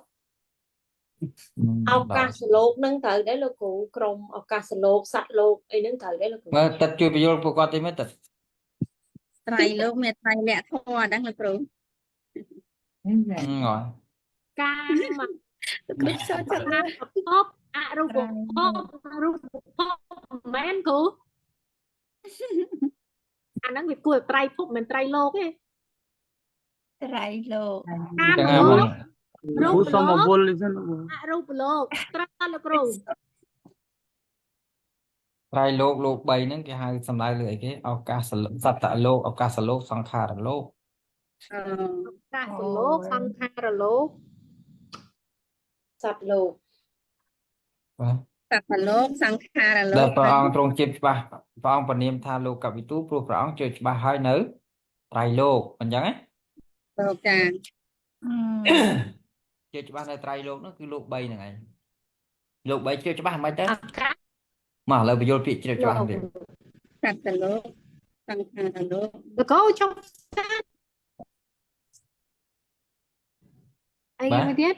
ឱកាសលោកនឹងត្រូវដែរលោកគ្រូក្រុមឱកាសលោកសត្វលោកអីនឹងត្រូវដែរលោកគ្រូ មើលទឹកជួយបញ្យល់ពួកគាត់ទេមើលទឹក ត្រៃលោកមានត្រៃលក្ខធម៌ហ្នឹងលោកគ្រូ ការមក គ្រូចូលចិត្ត អបអរូបភពរូបភពមែនគ្រូអាហ្នឹងវាគួរត្រៃភពមិនត្រៃលោកទេ ត្រៃលោក តាម ចឹង លោក ហ្នឹង រូបលោកអរូបលោកត្រៃលោកគ្រូ ត្រៃលោកលោក3ហ្នឹងគេហៅសំដៅលើអីគេឱកាសសត្វលោកឱកាសលោកសង្ខារលោក កាសលោកសង្ខារលោក សត្វលោក បាទ សត្វលោកសង្ខារលោ ដែល ក ព្រះអង្គទ្រង់ជាច្បាស់ព្រះអង្គប្រនាមថាលោកវិទូព្រោះព្រះអង្គជឿច្បាស់ហើយនៅត្រៃលោកអញ្ចឹងណា លោកចា ជឿច្បាស់នៅត្រៃលោកនោះគឺលោក3ហ្នឹងឯងលោក3ជឿច្បាស់មិនទៅ ឱកាស មកឥឡូវបញ្យល់ពាក្យជឿច្បាស់ទៀត សត្វលោកសង្ខារលោក លោកគ្រូចុះអីមួយទៀត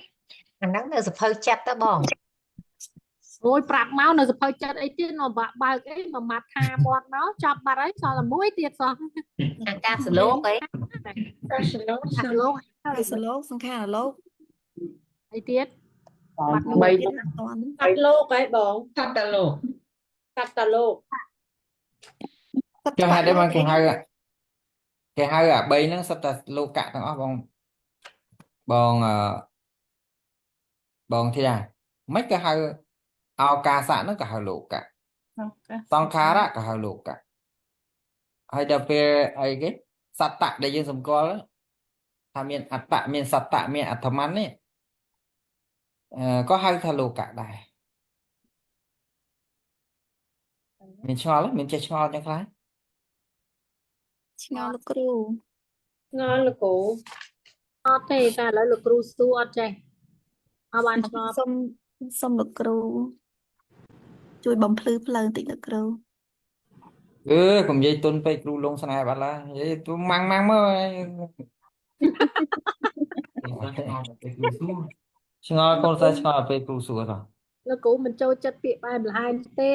អាហ្នឹងនៅសភៅចិត្តទៅបង អូយប្រាប់មកនៅសភៅចិត្តអីទៀតនៅបើកអីមួយម៉ាត់ថាមាត់មកចាប់បាត់ហើយសល់តែមួយទៀតសោះ អាកាសលោកអី សលោកសលោក សលោកសង្ខារលោក អីទៀត បាត់ 3 មួយ ទៀតអត់ទាន់ សត្វលោកហ៎បង សត្វលោក សត្វលោក ចុះហេតុអីបានគេហៅអា3ហ្នឹងសុទ្ធតែលោកៈទាំងអស់បងធីតាមិនក៏ហៅឱកាសៈហ្នឹងក៏ហៅលោកៈសង្ខារៈក៏ហៅលោកៈហើយដល់ពេលអីគេសត្តៈដែលយើងសម្គាល់ថាមានអត្តៈមានសត្តៈមានអត្ថម័ននេះក៏ហៅថាលោកៈដែរមានឆ្ងល់មានចេះឆ្ងល់ចឹងខ្លះ ឆ្ងល់លោកគ្រូ ងល់លោកគ្រូ អត់ទេតែឥឡូវលោកគ្រូសួរអត់ចេះអត់បានឆ្ងល់ សុំលោកគ្រូជួយបំភ្លឺផ្លូវបន្តិចលោកគ្រូ កុំនិយាយទុនពេកគ្រូលងស្នេហ៍បាត់ឡើយនិយាយទូម៉ាំងមើលឆ្ងល់កូនសិស្សឆ្ងល់ពេកគ្រូសួរតោះ លោកគ្រូមិនចូលចិត្តពាក្យបែបលហើយទេ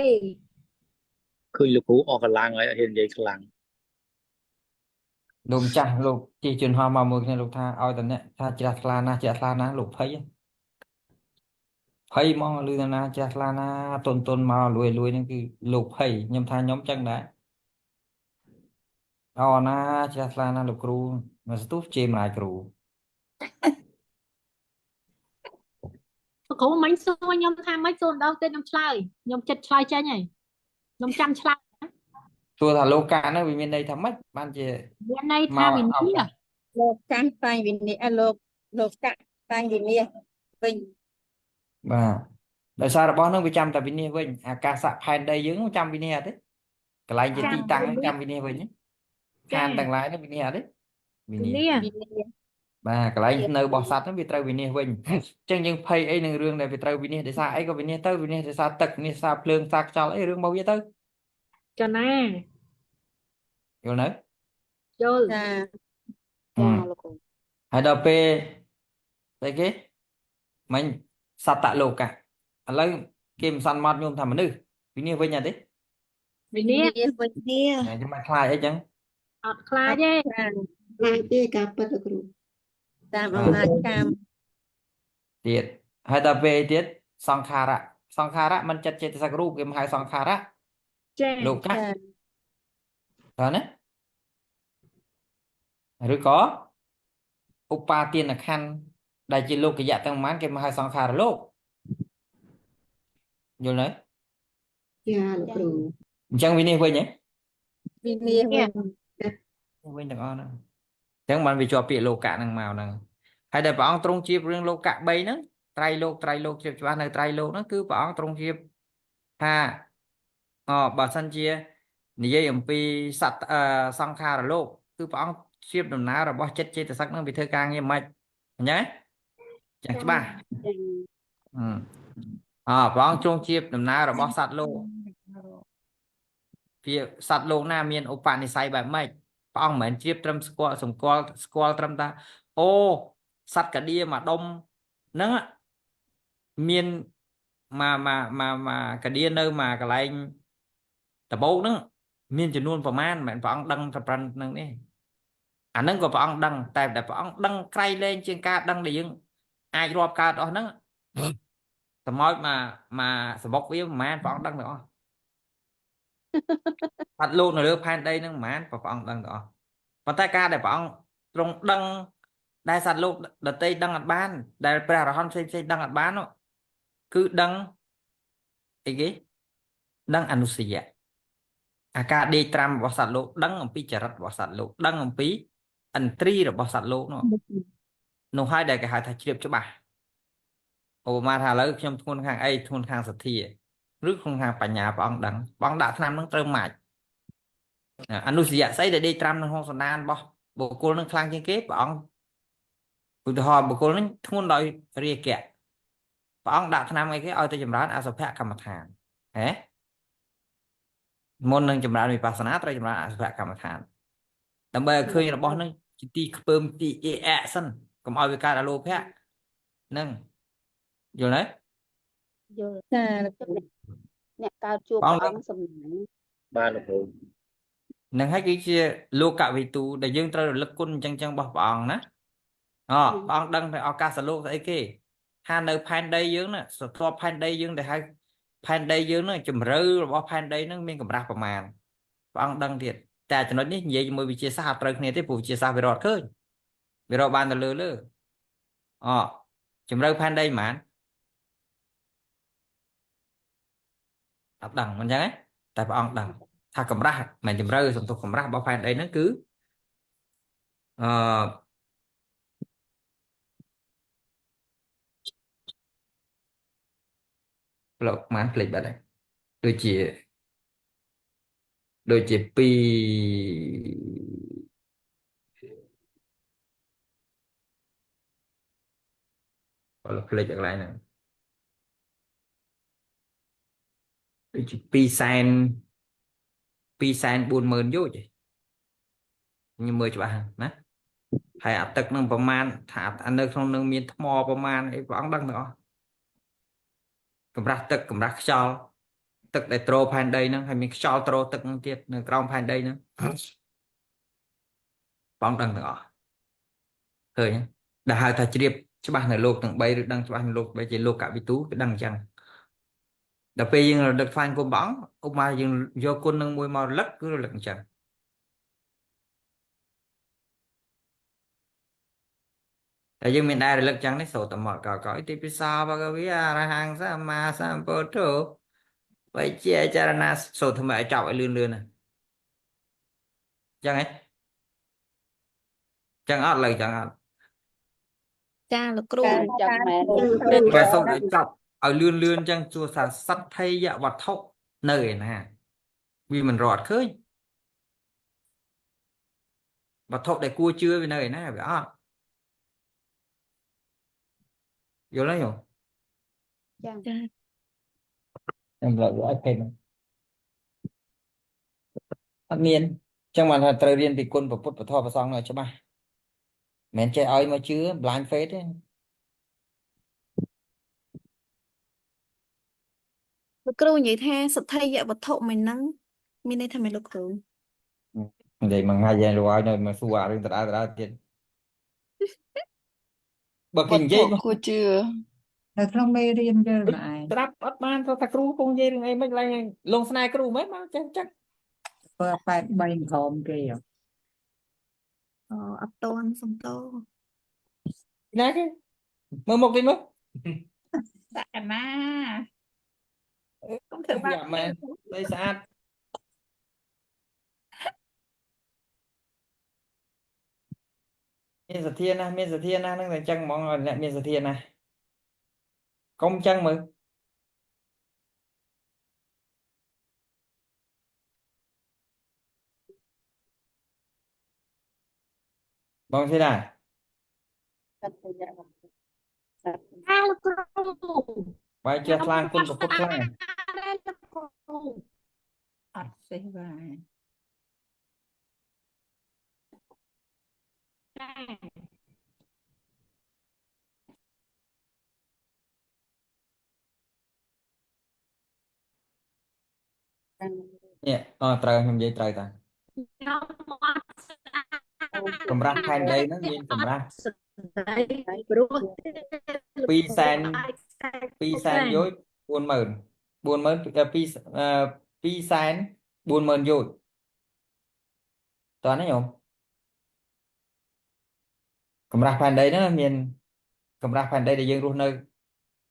ឃើញលោកគ្រូអស់កម្លាំងហើយអត់ហ៊ាននិយាយខ្លាំង លោកម្ចាស់លោកជិះជឿនហោះមកមួយគ្នាលោកថាឲ្យតអ្នកថាជ្រះថ្លាណាស់ជ្រះថ្លាណាស់លោកភ័យហ្មងលឺថាណាជ្រះថ្លាណាតុនមកលួយហ្នឹងគឺលោកភ័យខ្ញុំថាខ្ញុំចឹងដែរអូណាជ្រះថ្លាណាស់លោកគ្រូមកស្ទុះជេរម្លាយគ្រូ លោកគ្រូមិញសួរខ្ញុំថាម៉េចសួរម្ដងទៀតខ្ញុំឆ្លើយខ្ញុំចិត្តឆ្លើយចេញហើយខ្ញុំចាំឆ្លើយ សួរថាលោកៈហ្នឹងវាមានន័យថាម៉េចបានជា មានន័យថាវិន័យ លោកចាស់តែងវិនិច្ឆ័យលោកចាក់តែងវិនិច្ឆ័យវិញ បាទដោយសាររបស់ហ្នឹងវាចាំតែវិនិច្ឆ័យវិញអាកាសៈផែនដីយើងចាំវិនិច្ឆ័យអត់ទេកន្លែងជាទីតាំងហ្នឹងចាំវិនិច្ឆ័យវិញឋានទាំងឡាយហ្នឹងវិនិច្ឆ័យអត់ទេវិនិច្ឆ័យ វិនិច្ឆ័យ បាទកន្លែងនៅរបស់សត្វហ្នឹងវាត្រូវវិនិច្ឆ័យវិញអញ្ចឹងយើងភ័យអីនឹងរឿងដែលវាត្រូវវិនិច្ឆ័យដោយសារអីក៏វិនិច្ឆ័យទៅវិនិច្ឆ័យដោយសារទឹកវិនិច្ឆ័យដោយសារភ្លើងសារខ្យល់អីរឿងមកវាទៅ ចាណា យល់នៅ យល់ ចា ចាលោកគ្រូ ហើយដល់ពេលស្អីគេមិញសត្វតលោកៈឥឡូវគេមិនសន្មត់ញោមថាមនុស្សវិនិច្ឆ័យវិញអត់ទេ វិនិច្ឆ័យ វិនិច្ឆ័យ ខ្ញុំមិនខ្លាចអីចឹង អត់ខ្លាចទេ ទេការពិតលោកគ្រូ តាមអំណាចកម្ម ទៀតហើយដល់ពេលទៀតសង្ខារៈសង្ខារៈមិនចិត្តចេតសិករូបគេមិនហៅសង្ខារៈ ចា លោកៈ ចា តើណាឬក៏ឧបាទានខណ្ឌដែលជាលោកយៈទាំងប៉ុន្មានគេមកហៅសង្ខារលោកយល់ទេ ចាលោកគ្រូ អញ្ចឹងវិនិច្ឆ័យវិញហ៎ វិនិច្ឆ័យវិញ វិញទាំងអស់ហ្នឹងអញ្ចឹងបានវាជាប់ពាក្យលោកៈហ្នឹងមកហ្នឹងហើយដែលព្រះអង្គទ្រង់ជារឿងលោកៈ3ហ្នឹងត្រៃលោកជាច្បាស់នៅត្រៃលោកហ្នឹងគឺព្រះអង្គទ្រង់ជាថាបើសិនជានិយាយអំពីសត្វសង្ខារលោកគឺព្រះអង្គជាដំណើររបស់ចិត្តចេតសិកហ្នឹងវាធ្វើការងារមិនអញ្ចឹងចាស់ច្បាស់ ព្រះអង្គទ្រង់ជាដំណើររបស់សត្វលោកវាសត្វលោកណាមានឧបនិស្ស័យបែបម៉េចព្រះអង្គមិនមែនជ្រាបត្រឹមស្គាល់ត្រឹមថាអូសត្វកាឌៀមួយដុំហ្នឹងមានកាឌៀនៅមួយកន្លែងដបោកហ្នឹងមានចំនួនប្រមាណមិនមែនព្រះអង្គដឹងតែប៉ុណ្្នឹងទេអាហ្នឹងក៏ព្រះអង្គដឹងតែព្រះអង្គដឹងក្រៃលែងជាងការដឹងដែលយើងអាចរាប់កើតអស់ហ្នឹងសម្ោចមកសបុកវាប្រហែលព្រះអង្គដឹងទាំងអស់បាត់លោកនៅលើផែនដីហ្នឹងប្រហែលព្រះអង្គដឹងទាំងអស់ប៉ុន្តែការដែលព្រះអង្គទ្រង់ដឹងដែលសត្វលោកដតីដឹងអត់បានដែលព្រះអរហន្តផ្សេងដឹងអត់បានគឺដឹងអីគេដឹងអនុស្សយៈអាការដេកត្រាំរបស់សត្វលោកដឹងអំពីចរិតរបស់សត្វលោកដឹងអំពីឥន្ទ្រីរបស់សត្វលោកនោះហើយដែលគេហៅថាជ្រាបច្បាស់ឧបមាថាឥឡូវខ្ញុំធ្ងន់ខាងអីធ្ងន់ខាងសទ្ធាឬក្នុងខាងបញ្ញាព្រះអង្គដឹងព្រះអង្គដាក់ថ្នាំនឹងត្រូវម៉ាច់អនុស្សយៈស្អីដែលដេកត្រាំក្នុងហោសន្តានរបស់បុគ្គលនឹងខ្លាំងជាងគេព្រះអង្គឧទាហរណ៍បុគ្គលនឹងធ្ងន់ដោយរាគៈព្រះអង្គដាក់ថ្នាំអីគេឲ្យទៅចម្រើនអសុភកម្មដ្ឋានហ៎មុននឹងចម្រើនវិបស្សនាត្រូវចម្រើនអសុភកម្មដ្ឋានដើម្បីឲ្យឃើញរបស់នឹងជាទីខ្ពើមទីអេអសិនកុំឲ្យវាកើតអលោភៈហ្នឹងយល់ទេ យល់ ចា អ្នកកើតជួបព្រះអង្គសំណាញ់ បានលោកគ្រូ នឹងហើយគឺជាលោកវិទូដែលយើងត្រូវរលឹកគុណអញ្ចឹងរបស់ព្រះអង្គណាព្រះអង្គដឹងពីឱកាសលោកស្អីគេថានៅផែនដីយើងណាស្ទាប់ផែនដីយើងដែលហៅផែនដីយើងហ្នឹងជំរឿរបស់ផែនដីហ្នឹងមានកម្រាស់ប្រមាណព្រះអង្គដឹងទៀតតែចំណុចនេះនិយាយជាមួយវិទ្យាសាស្ត្រអត់ត្រូវគ្នាទេព្រោះវិទ្យាសាស្ត្រវារត់ឃើញវារត់បានទៅលើជំរឿផែនដីប៉ុន្មានអត់ដឹងមិនអញ្ចឹងទេតែព្រះអង្គដឹងថាកម្រាស់មិនជំរឿសន្ទុះកម្រាស់របស់ផែនដីហ្នឹងគឺប្លុកប៉ុន្មានផ្លេចបាត់ហើយដូចជា2ផ្លេចកន្លែងហ្នឹងដូចជា240,000 យោជខ្ញុំមើលច្បាស់ណាហើយអាទឹកនឹងប្រមាណថានៅក្នុងនឹងមានថ្មប្រមាណអីព្រះអង្គដឹងទាំងអស់កម្រាស់ទឹកកម្រាស់ខ្យល់ទឹកដែលទ្រផែនដីហ្នឹងហើយមានខ្យល់ទ្រទឹកហ្នឹងទៀតនៅក្រោមផែនដីហ្នឹងព្រះអង្គដឹងទាំងអស់ឃើញដែលហៅថាជ្រាបច្បាស់នៅលោកទាំង3ឬដឹងច្បាស់នៅលោក3ជាលោកវិទូគឺដឹងអញ្ចឹងដល់ពេលយើងរលឹកថ្វាយគុំព្រះអង្គឧបមាយើងយកគុណនឹងមួយមករលឹកគឺរលឹកអញ្ចឹងតែយើងមានដែររលឹកចឹងនេះសូត្រមកកោទីពិសាបកវិអរហង្គសម្មាសម្ពុទ្ធោបិជាចរណាសូត្រធ្វើឲ្យចប់ឲ្យលឿនណាចឹងហ៎ chẳng ắt lời chẳng ắt ចាលោកគ្រូ ចាំមែន và sau đấy chọc ở lươn lươn chẳng chùa xà sắt thay dạ vật thốc nơi nè vì mình rọt khơi vật thốc để cua chưa vì nơi nè phải ắt vô lấy không ចាំ ចា em lợi gọi thêm tất nhiên chẳng mà là trời riêng thì quân và phút và thọ và xong rồi cho ba mẹ chơi ơi mà chưa blind face ấy លោកគ្រូនិយាយថាសទ្ធិយវត្ថុមិនហ្នឹងមានន័យថាម៉េចលោកគ្រូ vậy mà ngay vậy rồi nơi mà xua riêng ta tiền bậc វ kinh ត្ថុ dây គួរជឿ នៅក្នុងមេរៀនយើងឯង đáp bắt ban cho ta cru không dây ngay mấy lại lông snai cru mấy mà chắc chắc ធ្វើបែប3ក្រុមគេ អត់តន់សំតោ nè cái mơ một tin mất ដាក់កណា không thể giảm mà đây sát miên sở thiên na nó là chân mong rồi lại miên sở thiên này công chân mà mong thế nào សត្វយៈវត្ថុសត្វ អាលោកគ្រូ bài chưa lang quân của phút lang ដែរលោកគ្រូ អត់សេះបាទ ចា តាម nè trời không dây trời ta ខ្ញុំអត់ស្ដាប់ cầm ra hai đây nó nhìn cầm ra ស្ដីព្រោះ pi san pi san dối buôn mờn pi san buôn mờn dối toàn đấy nhung cầm ra hai đây nó nhìn cầm ra hai đây để dương luôn nơi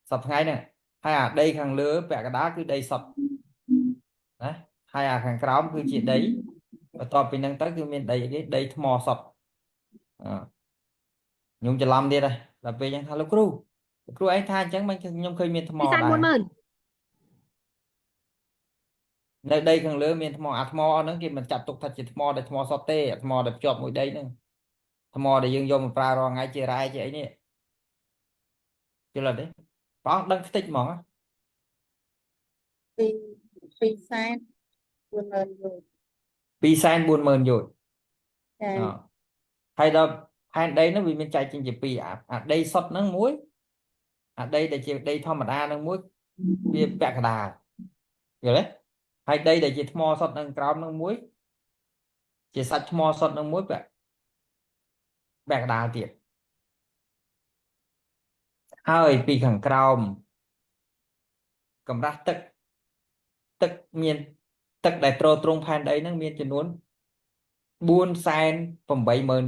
sập ngay nè hai à đây thằng lứa vẽ cái đá cứ đây sập đấy hai à thằng cáo cứ chuyện đấy và to pin năng tới cứ miền đây cái đây mò sập nhung cho làm đi đây là về những thằng lúc ấy tha chẳng mấy nhung khơi miền ពី mò សាន này 40000 nơi đây thằng lứa miền mò nó kia mình chặt tục thật chỉ mò để mò sọt tê mò để chọt mũi đây nữa mò để dương vô một pra rồi ngay chia ra chị ấy nè chưa là đấy có đăng tích mỏ ពីពីសែន40000យូរ pi san buôn mờn rồi ចា hay là hai đây nó vì mình chạy trên chỉ pi đây sọt nó muối đây để chỉ đây thom mà nó muối bia bạc đà rồi đấy hay đây để chỉ mò sọt nó cao nó muối chỉ sạch mò sọt nó muối bạc bạc đà tiệt hơi pi thằng cao cầm ra tức miền tức đại trô trung phan đấy nó miền trên núi buôn san phòng 70,000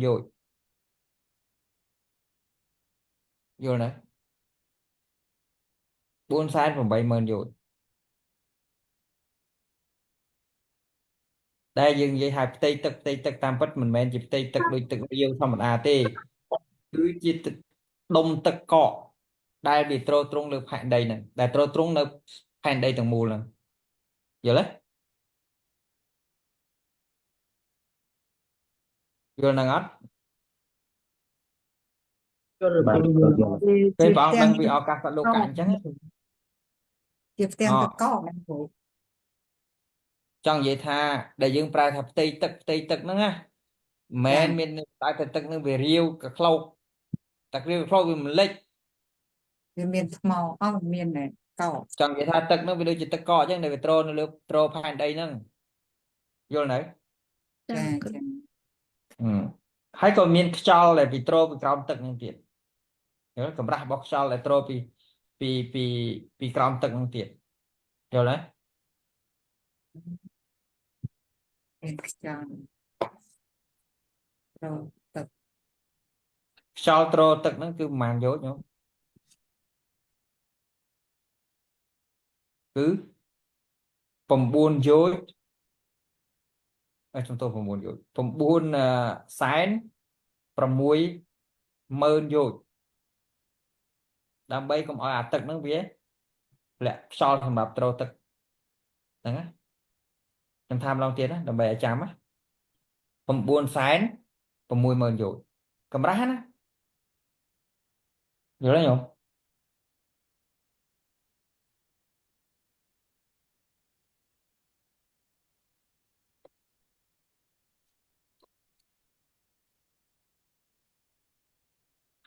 rồi này buôn san phòng 70,000 rồi đây dừng vậy hai tây tức tam bất mình men chỉ tây tức đôi tức yêu xong một tê cứ chỉ đông tức cọ đây bị trô trung lực hạn đây này đại trô trung lực hạn đây từng mù lần rồi đấy rồi là ngắt cái bọn đang bị ở các lô cảnh chẳng ជាផ្ទាំងតកកហ្នឹងគ្រូ chẳng vậy tha để dương prai thập tây tức nữa nha men miền tại tức nó về riêu cả khâu tắc riêu khâu vì mình lệch វាមានថ្មអត់មានតែកក chẳng vậy tha tức nó về đôi chỉ tức cọ chứ này về trô nó lướt trô phan đây nè vô này ចា ចា ចា hay còn miền cho là vì trô vì còng tức năng tiền nhớ cầm ra bọc cho là trô vì còng tức năng tiền vô đấy មានខ្យល់ត្រូវទឹក cho trô tức nó cứ màn dối nhá cứ phòng buôn dối chúng tôi phòng buôn dối phòng buôn sáng 60000 យោជន៍ដើម្បីកុំឲ្យអាទឹកហ្នឹងវាលាក់ខ្យល់សម្រាប់ត្រូវទឹកហ្នឹងណាខ្ញុំថាម្ដងទៀតណាដើម្បីឲ្យចាំណា 960,000 យោជន៍កម្រាស់ណាយល់ទេញោម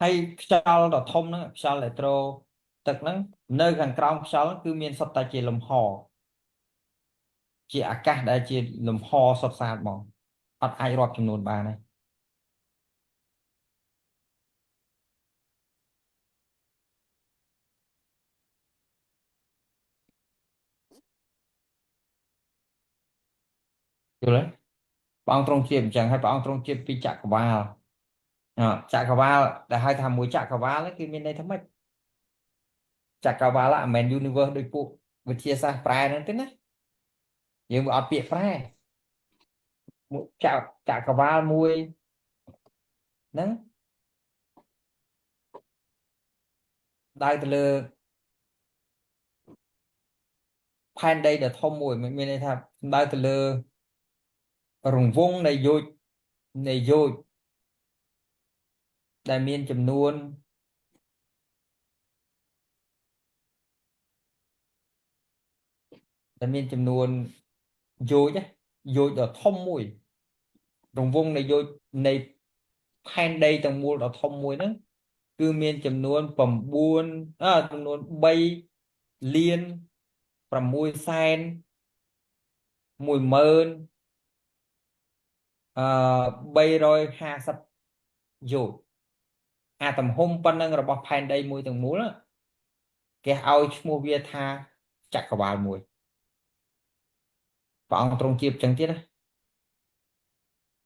ហើយខ្យល់ដ៏ធំហ្នឹងខ្យល់អេឡិត្រូទឹកហ្នឹងនៅខាងក្រោមខ្យល់គឺមានសុទ្ធតែជាលំហជាអាកាសដែលជាលំហសុទ្ធសាធហ្មងអត់អាចរាប់ចំនួនបានទេយល់ទេព្រះអង្គទ្រង់ជាអញ្ចឹងហើយព្រះអង្គទ្រង់ជាពីចក្រវាលចក្រវាលដែលហៅថាមួយចក្រវាលគឺមានន័យថាម៉េចចក្រវាលអាមិន universe ដោយពួកវិទ្យាសាស្ត្រប្រែហ្នឹងទេណាយើងវាអត់ពាក្យប្រែមួយចក្រវាលមួយហ្នឹងដើរទៅលើផែនដីដ៏ធំមួយមានន័យថាដើរទៅលើរង្វង់នៃយោជដែលមានចំនួនយោជដ៏ធំមួយរង្វង់នៃយោជនៃផែនដីទាំងមូលដ៏ធំមួយហ្នឹងគឺមានចំនួនចំនួន3លាន6សែន10000 350 យោជន៍អាទំហំប៉ុណ្ណឹងរបស់ផែនដីមួយទាំងមូលគេឲ្យឈ្មោះវាថាចក្រវាលមួយព្រះអង្គទ្រង់ជាបចឹងទៀតណា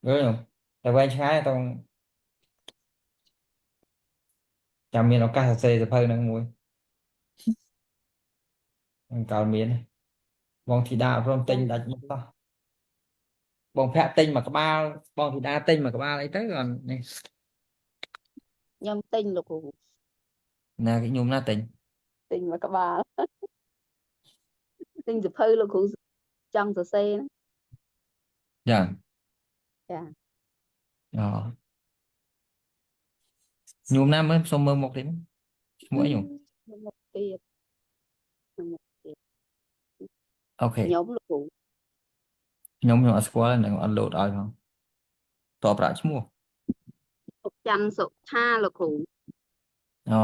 យល់ទេតែវែងឆ្ងាយต้องចាំមានឱកាសសរសេរសភៅហ្នឹងមួយកាលមានបងធីតាអត់ព្រមទិញដាច់មកតោះបងភ័ក្រទិញមួយក្បាលបងធីតាទិញមួយក្បាលអីទៅគាត់នេះ ខ្ញុំទិញលោកគ្រូ ណាខ្ញុំណាទិញ ទិញមួយក្បាល ទិញសភៅលោកគ្រូចង់សរសេរហ្នឹង ចា ចា អូខ្ញុំណាមើលសុំមើលមុខទៀតឈ្មោះអីខ្ញុំ មកទៀតមកទៀត អូខេ ខ្ញុំលោកគ្រូ ខ្ញុំអត់ស្គាល់នឹងអត់លោតឲ្យផងតបប្រាក់ឈ្មោះ អុកច័ន្ទសុថាលោកគ្រូ អូ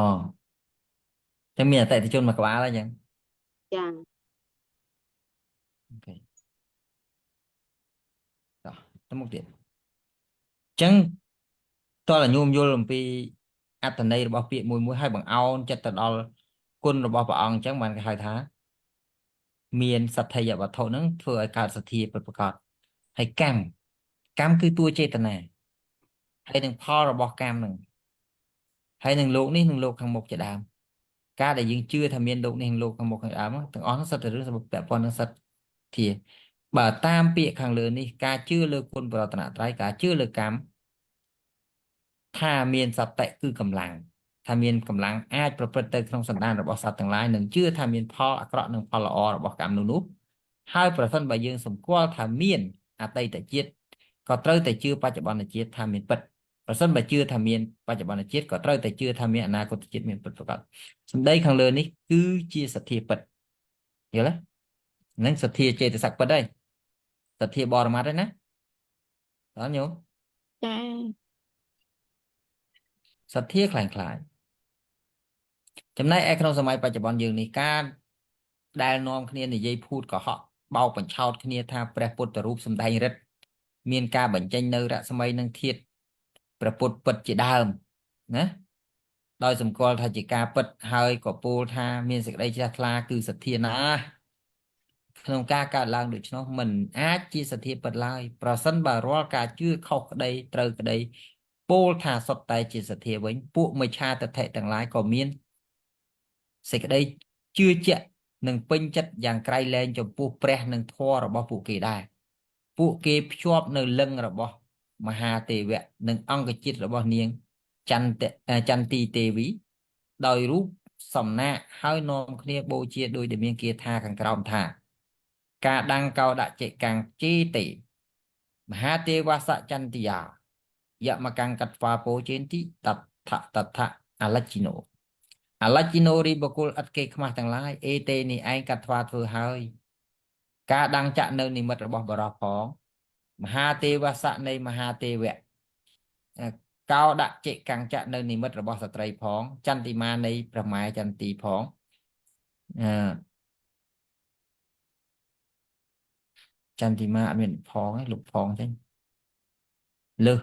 តែមានអតិថិជនមួយក្បាលអញ្ចឹង ចា អូខេតោះទៅមុខទៀតអញ្ចឹងតើខ្ញុំយល់អំពីអត្ថន័យរបស់ពាក្យមួយហើយបង្អោនចិត្តទៅដល់គុណរបស់ព្រះអង្គអញ្ចឹងបានគេហៅថាមានសទ្ធាយវត្ថុហ្នឹងធ្វើឲ្យកើតសទ្ធាពិតប្រាកដហើយកម្មគឺតួចេតនាហើយនឹងផលរបស់កម្មហ្នឹងហើយនឹងលោកនេះនឹងលោកខាងមុខជាដើមការដែលយើងជឿថាមានលោកនេះនឹងលោកខាងមុខខាងដើមទាំងអស់ហ្នឹងសិតតែរឿងសម្រាប់ពាក់ព័ន្ធនឹងសទ្ធាបើតាមពាក្យខាងលើនេះការជឿលើគុណបរតនត្រ័យការជឿលើកម្មថាមានសតិគឺកម្លាំងថាមានកម្លាំងអាចប្រព្រឹត្តទៅក្នុងសន្តានរបស់សត្វទាំងឡាយនឹងជឿថាមានផលអាក្រក់និងផលល្អរបស់កម្មនោះហើយប្រសិនបើយើងសម្គាល់ថាមានអតីតជាតិក៏ត្រូវតែជឿបច្ចុប្បន្នជាតិថាមានពិតប្រសិនបើជឿថាមានបច្ចុប្បន្នជាតិក៏ត្រូវតែជឿថាមានអនាគតជាតិមានពិតប្រាកដសម្ដីខាងលើនេះគឺជាសទ្ធាពិតយល់ទេនឹងសទ្ធាចេតសិកពិតហើយសទ្ធាបរមត្ថហើយណាតើញោម ចា សទ្ធាคล้ายចំណែកឯក្នុងសម័យបច្ចុប្បន្នយើងនេះការដែលនាំគ្នានិយាយភូតកុហកបោកបញ្ឆោតគ្នាថាព្រះពុទ្ធរូបសម្ដែងរិទ្ធមានការបញ្ចេញនៅរស្មីនឹងធាតុព្រះពុទ្ធពិតជាដើមណាដោយសម្គាល់ថាជាការពិតហើយក៏ពោលថាមានសេចក្តីជ្រះថ្លាគឺសទ្ធាណាស់ក្នុងការកើតឡើងដូច្នោះមិនអាចជាសទ្ធាពិតឡើយប្រសិនបើរាល់ការជឿខុសក្តីត្រូវក្តីពោលថាសុទ្ធតែជាសទ្ធាវិញពួកមិច្ឆាទិដ្ឋិទាំងឡាយក៏មានសេចក្តីជឿជាក់និងពេញចិត្តយ៉ាងក្រៃលែងចំពោះព្រះនិងធម៌របស់ពួកគេដែរពួកគេភ្ជាប់នៅលឹងរបស់ មហាទេវៈនិងអង្គជាតិរបស់នាងចន្ទីទេវីដោយរូបសំណាកហើយនាំគ្នាបូជាដោយដែលមានគាថាខាងក្រោមថាការដាំងកោដាក់ចេកាំងជីទេមហាទេវសចន្ទយាយមកង្កត្វាពោជេនទីតថអលជិណូរីបកុលឥតគេខ្មាស់ទាំងឡាយអេទេនេះឯងកាត់ថ្វាធ្វើហើយការដាំងចាក់នៅនិមិត្តរបស់បរោះផងមហាទេវស័កនៃមហាទេវៈកោដាក់ចេកាំងចាក់នៅនិមិត្តរបស់ស្ត្រីផងចន្ទទីមានៃព្រះម៉ែចន្ទីផងចន្ទទីមាអត់មានផងឯងលុបផងចឹងលើស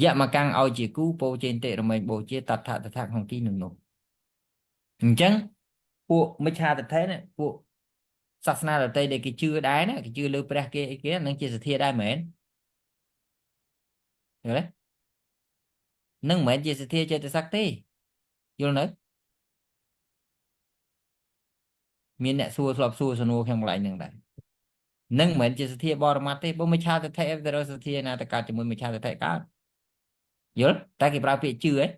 យៈមកកាំងឲ្យជាគូពោជេនតិរមែងបូជាតថក្នុងទីនឹងនោះអញ្ចឹងពួកមិច្ឆាទិដ្ឋិនេះពួកសាសនាដទៃដែលគេជឿដែរណាគេជឿលើព្រះគេអីគេនឹងជាសទ្ធាដែរមែនយល់ទេនឹងមិនមែនជាសទ្ធាចេតសិកទេយល់នៅមានអ្នកសួរធ្លាប់សួរសំណួរខ្ញុំកន្លែងហ្នឹងដែរនឹងមិនមែនជាសទ្ធាបរមត្តទេបើមិច្ឆាទិដ្ឋិទៅរកសទ្ធាណាទៅកើតជាមួយមិច្ឆាទិដ្ឋិកើតយល់តែគេប្រើពាក្យជឿឯង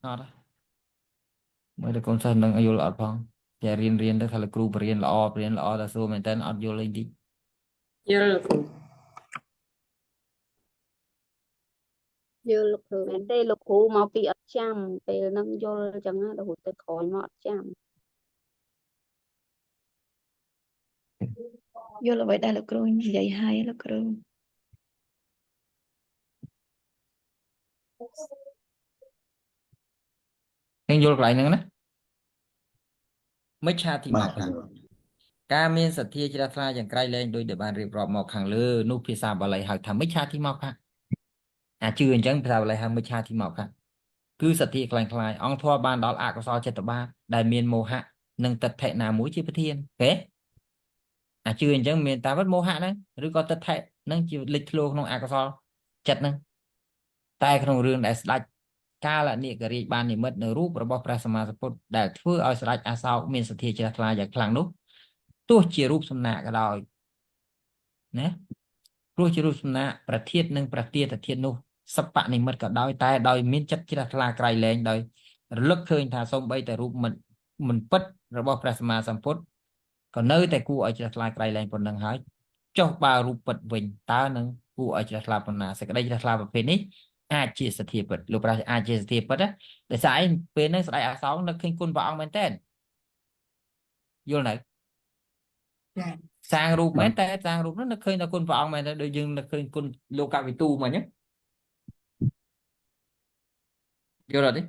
អត់មើលតែកូនសិស្សនឹងយល់អត់ផងតែរៀនទៅថាលោកគ្រូបរៀនល្អតែសួរមែនតើអត់យល់អីទីយល់លោកគ្រូ យល់លោកគ្រូមែនទេលោកគ្រូមកពីអត់ចាំពេលហ្នឹងយល់អញ្ចឹងណារហូតទៅក្រោយមកអត់ចាំ យល់អ្វីដែរលោកគ្រូនិយាយហើយលោកគ្រូ ខ្ញុំយល់កន្លែងហ្នឹងណាមិច្ឆាទីមកការមានសទ្ធាជ្រះថ្លាយ៉ាងក្រៃលែងដោយដែលបានរៀបរាប់មកខាងលើនោះភាសាបាលីហៅថាមិច្ឆាទីមកអាជឿអញ្ចឹងភាសាបាលីហៅមិច្ឆាទីមកគឺសទ្ធាខ្លាំងខ្លាយអង្គធម៌បានដល់អកុសលចិត្តបាបដែលមានមោហៈនិងទិដ្ឋិណាមួយជាប្រធានទេអាជឿអញ្ចឹងមានតែវត្តមោហៈហ្នឹងឬក៏ទិដ្ឋិហ្នឹងជាលេចធ្លោក្នុងអកុសលចិត្តហ្នឹងតែក្នុងរឿងដែលស្ដេចកាលនិករាជបាននិមិត្តនៅរូបរបស់ព្រះសម្មាសម្ពុទ្ធដែលធ្វើឲ្យស្ដេចអាសោកមានសទ្ធាជ្រះថ្លាយ៉ាងខ្លាំងនោះទោះជារូបសំណាកក៏ដោយណាព្រោះជារូបសំណាកប្រធាននិងប្រទាទធាតុនោះសពនិមិត្តក៏ដោយតែដោយមានចិត្តជ្រះថ្លាក្រៃលែងដោយរលឹកឃើញថាសូម្បីតែរូបមិនពិតរបស់ព្រះសម្មាសម្ពុទ្ធក៏នៅតែគួរឲ្យជ្រះថ្លាក្រៃលែងប៉ុណ្ណឹងហើយចុះបើរូបពិតវិញតើនឹងគួរឲ្យជ្រះថ្លាប៉ុណ្ណាសេចក្តីជ្រះថ្លាប្រភេទនេះអាចជាសទ្ធាពិតលោកប្រាជ្ញអាចជាសទ្ធាពិតដោយសារឯងពេលហ្នឹងស្ដេចអាសោកនឹកឃើញគុណព្រះអង្គមែនតើយល់នៅសាងរូបមែនតែសាងរូបនោះនឹកឃើញតែគុណព្រះអង្គមែនតែដូចយើងនឹកឃើញគុណលោកកវិទូមិញហ្នឹងយល់អត់ទេ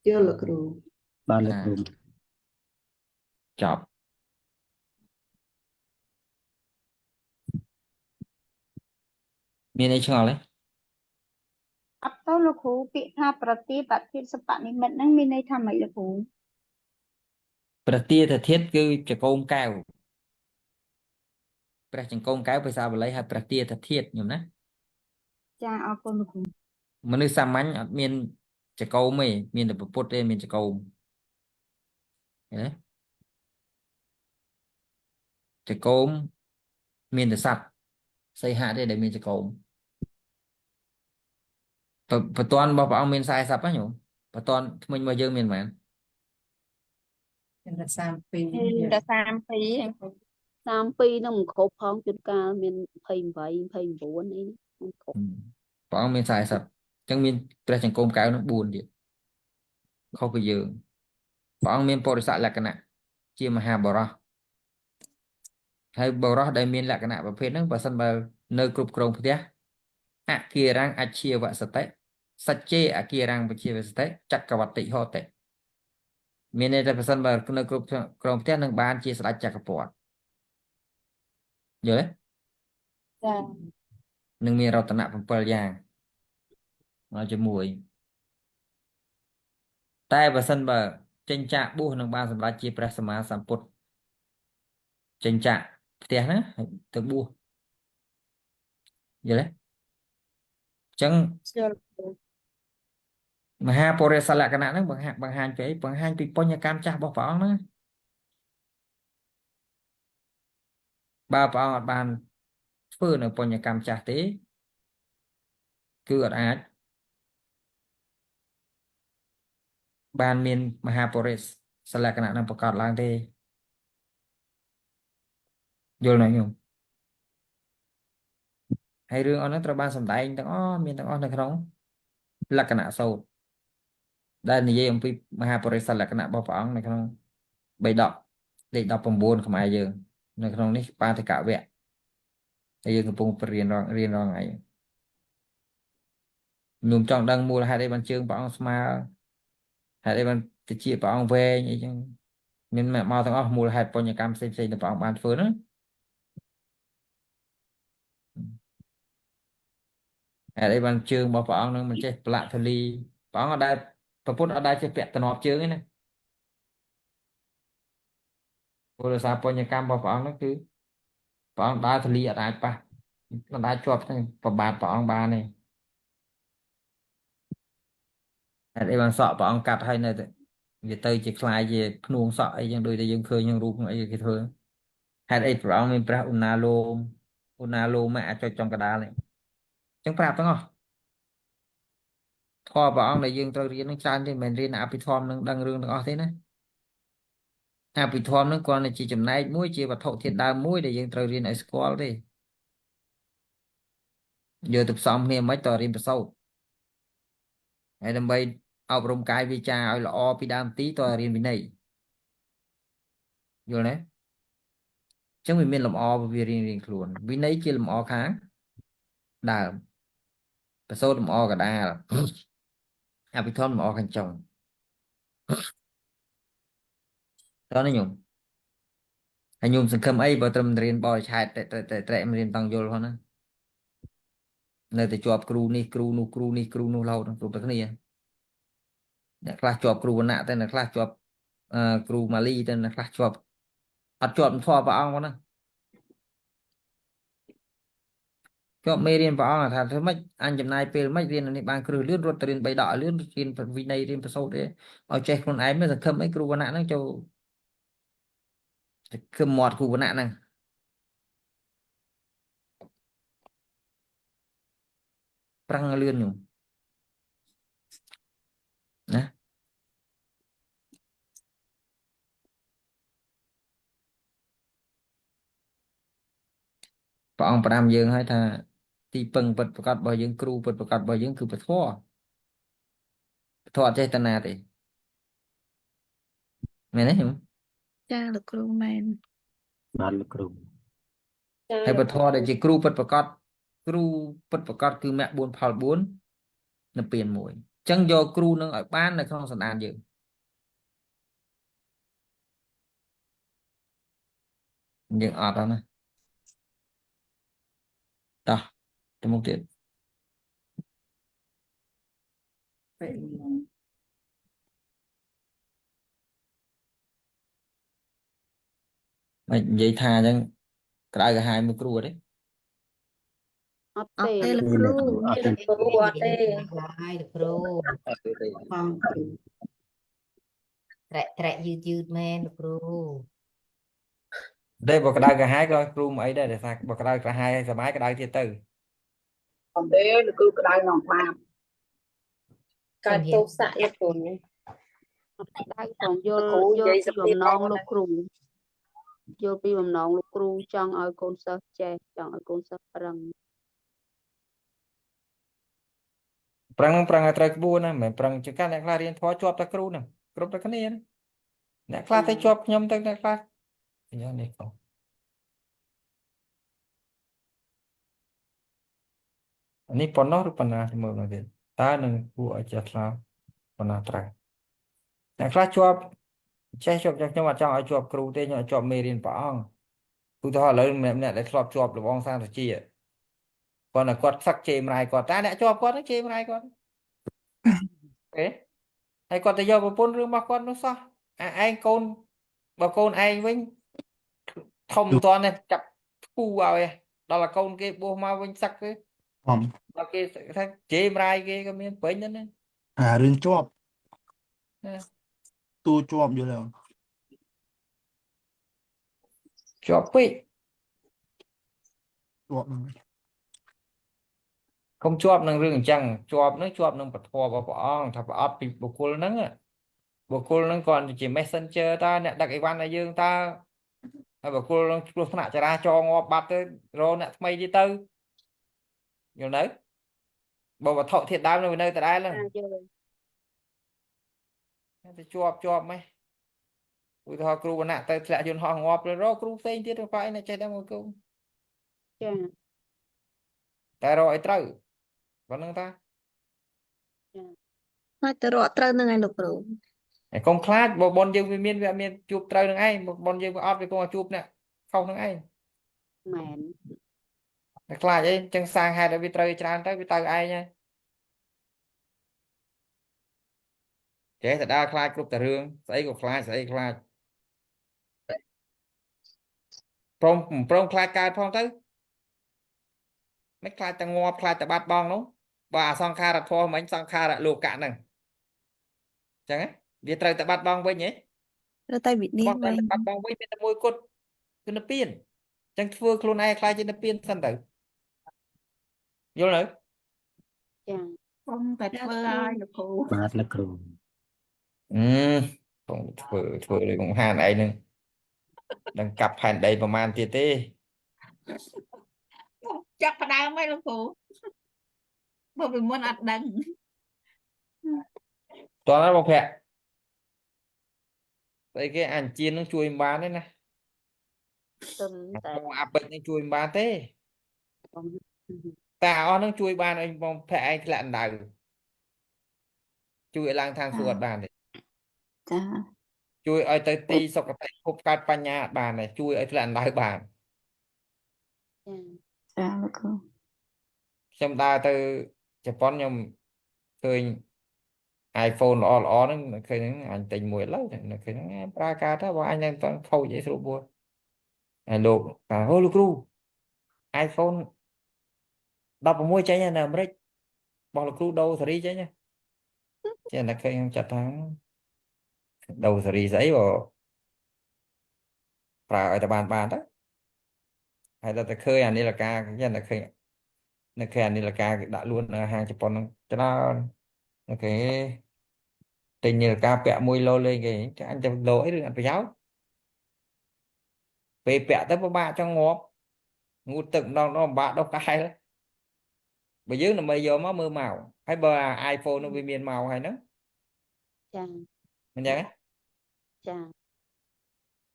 យល់លោកគ្រូ បានលោកគ្រូ ចប់មានអីឆ្ងល់ទេ អត់ទៅលោកគ្រូពាក្យថាប្រតិបត្តិសពនិមិត្តហ្នឹងមានន័យថាម៉េចលោកគ្រូ ប្រទាទធាតុគឺចង្កូមកែវព្រះចង្កូមកែវភាសាបាលីហៅប្រទាទធាតុញោមណា ចាអរគុណលោកគ្រូ មនុស្សសាមញ្ញអត់មានចង្កូមទេមានតែពុទ្ធទេមានចង្កូមឃើញទេចង្កូមមានតែសត្វសីហៈទេដែលមានចង្កូមបន្ទាន់របស់ព្រះអង្គមាន40ហ្នឹងញោមបន្ទាន់ថ្មិញមកយើងមានប៉ុន្មាន មានតែ32 មានតែ32 32នឹងមិនគ្រប់ផងជួនកាលមាន28 29អីមិនគ្រប់ ព្រះអង្គមាន40អញ្ចឹងមានព្រះចង្កូមកែវនោះ4ទៀតខុសពីយើងព្រះអង្គមានបរិស័កលក្ខណៈជាមហាបរោះហើយបរោះដែលមានលក្ខណៈប្រភេទហ្នឹងបើសិនបើនៅគ្រប់គ្រងផ្ទះអគារੰអជាវសតិសច្ចេអគារੰបជាវសតិចក្រវតិហោតិមានន័យថាបើសិនបើនៅគ្រប់គ្រងផ្ទះនឹងបានជាស្ដេចចក្រពត្តិយល់ទេ ចា នឹងមានរតនៈ7យ៉ាងមកជាមួយតែបើសិនបើចេញចាកបួសនឹងបានសម្រេចជាព្រះសម្មាសម្ពុទ្ធចេញចាកផ្ទះណាទៅបួសយល់ទេអញ្ចឹង យល់ មហាបរិសលក្ខណៈហ្នឹងបង្ហាញពីបង្ហាញពីបញ្ញកម្មចាស់របស់ព្រះអង្គហ្នឹងបើព្រះអង្គអត់បានធ្វើនៅបញ្ញកម្មចាស់ទេគឺអត់អាចបានមានមហាបរិសលក្ខណៈហ្នឹងប្រកបឡើងទេយល់ណាញោមហើយរឿងអស់ហ្នឹងត្រូវបានសម្ដែងទាំងអស់មានទាំងអស់នៅក្នុងលក្ខណៈសូត្រដែលនិយាយអំពីមហាបរិសលក្ខណៈរបស់ព្រះអង្គនៅក្នុងបៃដកលេខ19ខ្មែរយើងនៅក្នុងនេះបាតិកវៈហើយយើងកំពុងរៀនរងថ្ងៃខ្ញុំចង់ដឹងមូលហេតុអីបានជើងព្រះអង្គស្មើហេតុអីបានតិចព្រះអង្គវែងអីចឹងមានមកទាំងអស់មូលហេតុបញ្ញកម្មផ្សេងៗដែលព្រះអង្គបានធ្វើហ្នឹងហេតុអីបានជើងរបស់ព្រះអង្គហ្នឹងមិនចេះប្រឡាក់ធលីព្រះអង្គអត់ដែលប្រពុតអត់ដែលចេះពាក់តំណប់ជើងទេណាព្រោះដោយសារបញ្ញកម្មរបស់ព្រះអង្គហ្នឹងគឺព្រះអង្គដើរធលីអត់អាចប៉ះមិនអាចជាប់ទាំងប្របាទព្រះអង្គបានទេហេតុអីបានសក់ព្រះអង្គកាត់ឲ្យនៅទៅវាទៅជាខ្លាយជាភ្នួងសក់អីចឹងដូចតែយើងឃើញក្នុងរូបអីគេធ្វើហេតុអីព្រះអង្គមានព្រះឧណាលោមអាចុចចំកដាលនេះចឹងប្រាប់ទាំងអស់ធម៌ព្រះអង្គដែលយើងត្រូវរៀននឹងច្រើនទេមិនមែនរៀនអភិធម្មនឹងដឹងរឿងទាំងអស់ទេណាអភិធម្មនឹងគ្រាន់តែជាចំណែកមួយជាវត្ថុធាតុដើមមួយដែលយើងត្រូវរៀនឲ្យស្គាល់ទេយកទៅផ្សំគ្នាមិនតរៀនប្រសូតហើយដើម្បីអប់រំកាយវាចាឲ្យល្អពីដើមទីតរៀនវិន័យយល់ទេចឹងវាមានលំអវារៀងខ្លួនវិន័យជាលំអខាងដើមប្រសូតលំអកដាលអភិធម្មលំអខាងចុងតើណាញោមហើយញោមសង្ឃឹមអីបើត្រឹមរៀនបរិឆេទតែមិនរៀនតង់យល់ផងណានៅតែជាប់គ្រូនេះគ្រូនោះគ្រូនេះគ្រូនោះរហូតគ្រប់តែគ្នាអ្នកខ្លះជាប់គ្រូវណ្ណៈតែអ្នកខ្លះជាប់គ្រូម៉ាលីតែអ្នកខ្លះជាប់អត់ជាប់ធម៌ព្រះអង្គផងណាជាប់មេរៀនព្រះអង្គថាធ្វើម៉េចអញចំណាយពេលម៉េចរៀននេះបានគ្រឹះលឿនរត់ទៅរៀន3ដកលឿនរៀនវិន័យរៀនប្រសូតទេឲ្យចេះខ្លួនឯងមិនសង្ឃឹមអីគ្រូវណ្ណៈហ្នឹងចូលគឺមាត់គ្រូវណ្ណៈហ្នឹងប្រឹងលឿនញោមណាព្រះអង្គផ្ដាំយើងឲ្យថាទីពឹងពិតប្រកបរបស់យើងគ្រូពិតប្រកបរបស់យើងគឺពធអត់ចេតនាទេមែនទេញោម ចាលោកគ្រូមែន បានលោកគ្រូ ចា ហើយពធដែលជាគ្រូពិតប្រកបគ្រូពិតប្រកបគឺមគ្គ4ផល4នៅពៀន1អញ្ចឹងយកគ្រូនឹងឲ្យបាននៅក្នុងសន្តានយើងអត់ណាតោះទៅមុខទៀតមិននិយាយថាអញ្ចឹងក្តៅក្រហាយមួយគ្រូទេ អត់ អត់ ទេ ទេលោកគ្រូ គ្រូអត់ទេ ហើយលោកគ្រូត្រែកយឺតមែនលោកគ្រូ តែបើក្តៅក្រហាយក៏គ្រូមិនអីដែរតែថាបើក្តៅក្រហាយឲ្យសុបាយក្តៅទៀតទៅ អត់ទេលោកគ្រូក្តៅក្នុងបាប កើតទោសៈលោកគ្រូ អត់ដៅផងយល់ គ្រូនិ យ យាយ ល់ ស ពី ភា បំណង ផង លោកគ្រូយល់ពីបំណងលោកគ្រូចង់ឲ្យកូនសិស្សចេះចង់ឲ្យកូនសិស្សប្រឹង ប្រឹងឲ្យត្រូវក្បួនណាមិនមែនប្រឹងជាការអ្នកខ្លះរៀនធម៌ជាប់តែគ្រូហ្នឹងគ្រប់តែគ្នាណាអ្នកខ្លះទៅជាប់ខ្ញុំទៅអ្នកខ្លះយ៉ាងនេះក៏នេះប៉ុណ្ណោះឬប៉ុណ្ណាមើលមកទៀតតើនឹងគួរឲ្យចេះឆ្លោប៉ុណ្ណាត្រូវអ្នកខ្លះជាប់ចេះជាប់ខ្ញុំអត់ចង់ឲ្យជាប់គ្រូទេខ្ញុំឲ្យជាប់មេរៀនព្រះអង្គឧទាហរណ៍ឥឡូវម្នាក់ដែលធ្លាប់ជាប់របងសាស្ត្រជាប៉ុន្តែគាត់សឹកជេរម្រាយគាត់តែអ្នកជាប់គាត់នឹងជេរម្រាយគាត់ទេហើយគាត់ទៅយកប្រពន្ធរឿងរបស់គាត់នោះសោះឯងកូនបើកូនឯងវិញធំមិនតាន់ទេចាប់គូឲ្យដល់កូនគេបោះមកវិញសឹកទេ ខ្ញុំ ដល់គេថាជេរម្រាយគេក៏មានពេញដែរណា រឿងជាប់ ណា ទូជាប់យល់ទេ ជាប់ពេក ជាប់ កុំជាប់នឹងរឿងអញ្ចឹងជាប់នឹងជាប់នឹងពធរបស់ព្រះអង្គថាប្រអប់ពីបុគ្គលហ្នឹងបុគ្គលហ្នឹងគ្រាន់តែជា messenger តើអ្នកដឹកអីវ៉ាន់ឲ្យយើងតើហើយបុគ្គលហ្នឹងគ្រោះថ្នាក់ចរាចរណ៍ងាប់បាត់ទៅរកអ្នកថ្មីទៀតទៅយល់នៅបើវត្ថុធាតុដើមនៅដដែលហ្នឹង ចាយល់ ទៅជាប់ហ្មងឧទាហរណ៍គ្រូវណ្ណៈទៅធ្លាក់យន្តហោះងាប់ទៅរកគ្រូផ្សេងទៀតទៅគាត់ឯងចេះតែមកគូ ចា តែរកឲ្យត្រូវប៉ុណ្្នឹងតា ហើយទៅរកត្រូវនឹងឯងលោកគ្រូ ហើយកុំខ្លាចបើប៉ុនយើងវាមានវាអត់មានជួបត្រូវនឹងឯងបើប៉ុនយើងវាអត់វាគង់តែជួបអ្នកខុសនឹងឯង មែន តែខ្លាចអីចឹងសាងហេតុឲ្យវាត្រូវច្រើនទៅវាទៅឯងហើយចេះតែដើរខ្លាចគ្រប់តែរឿងស្អីក៏ខ្លាចស្អីខ្លាចព្រមខ្លាចកើតផងទៅមិនខ្លាចតែងាប់ខ្លាចតែបាត់បង់នោះបើអាសង្ខារធម៌មិញសង្ខារលោកៈហ្នឹងចឹងវាត្រូវតែបាត់បង់វិញហ៎ ត្រូវតែវិនិច្ឆ័យ បា វិញ ត់បង់វិញមានតែមួយគត់គឺនិព្វានចឹងធ្វើខ្លួនឯងខ្លាចជានិព្វានសិនទៅយល់នៅ ចា កុំតែធ្វើឲ្យលោកគ្រូ បាទលោកគ្រូ កុំធ្វើដូចបង្ហាញឯងនឹងដឹងកាប់ផែនដីប្រមាណទៀតទេ ចាក់ផ្ដើមហើយលោកគ្រូបើពីមុនអត់ដឹង តោះណាបងភ័ក្រស្អីគេអញ្ជៀននឹងជួយមិនបានទេណា ទុនតែ អាពេជ្រនឹងជួយមិនបានទេ បង តែអស់នឹងជួយបានឲ្យបងភ័ក្រឯងធ្លាក់អណ្ដៅជួយឲ្យឡើងທາງសួគ៌អត់បានទេ ចា ជួយឲ្យទៅទីសុគតិភពកើតបញ្ញាអត់បានទេជួយឲ្យធ្លាក់អណ្ដៅបាន ចា ចាលោកគ្រូ ខ្ញុំដើរទៅជប៉ុនខ្ញុំឃើញ iPhone ល្អហ្នឹងឃើញហ្នឹងអញទិញមួយឥឡូវឃើញហ្នឹងប្រើការទៅបើអញនឹងតខូចអីស្រួលបួលហើយលោកថាអូលោកគ្រូ iPhone 16ចេញនៅអាមេរិករបស់លោកគ្រូដូរសេរីចេញចេះតែឃើញខ្ញុំចាត់ថាដូរសេរីស្អីបើប្រើឲ្យតែបានទៅហើយដល់តែឃើញអានាឡិកាចេះតែឃើញនៅឃើញអានាឡិកាគេដាក់លួននៅហាងជប៉ុនហ្នឹងច្រើនអូខេទិញនាឡិកាពាក់មួយលោលេងគេចាអញទៅលោអីរឿងអត់ប្រយោជន៍ពេលពាក់ទៅពិបាកចង់ងាប់ងូតទឹកម្ដងពិបាកដុសកែលបើយើងដើម្បីយកមកមើលមកហើយបើ iPhone នោះវាមានមកហើយហ្នឹង ចា មិនចឹងទេ ចា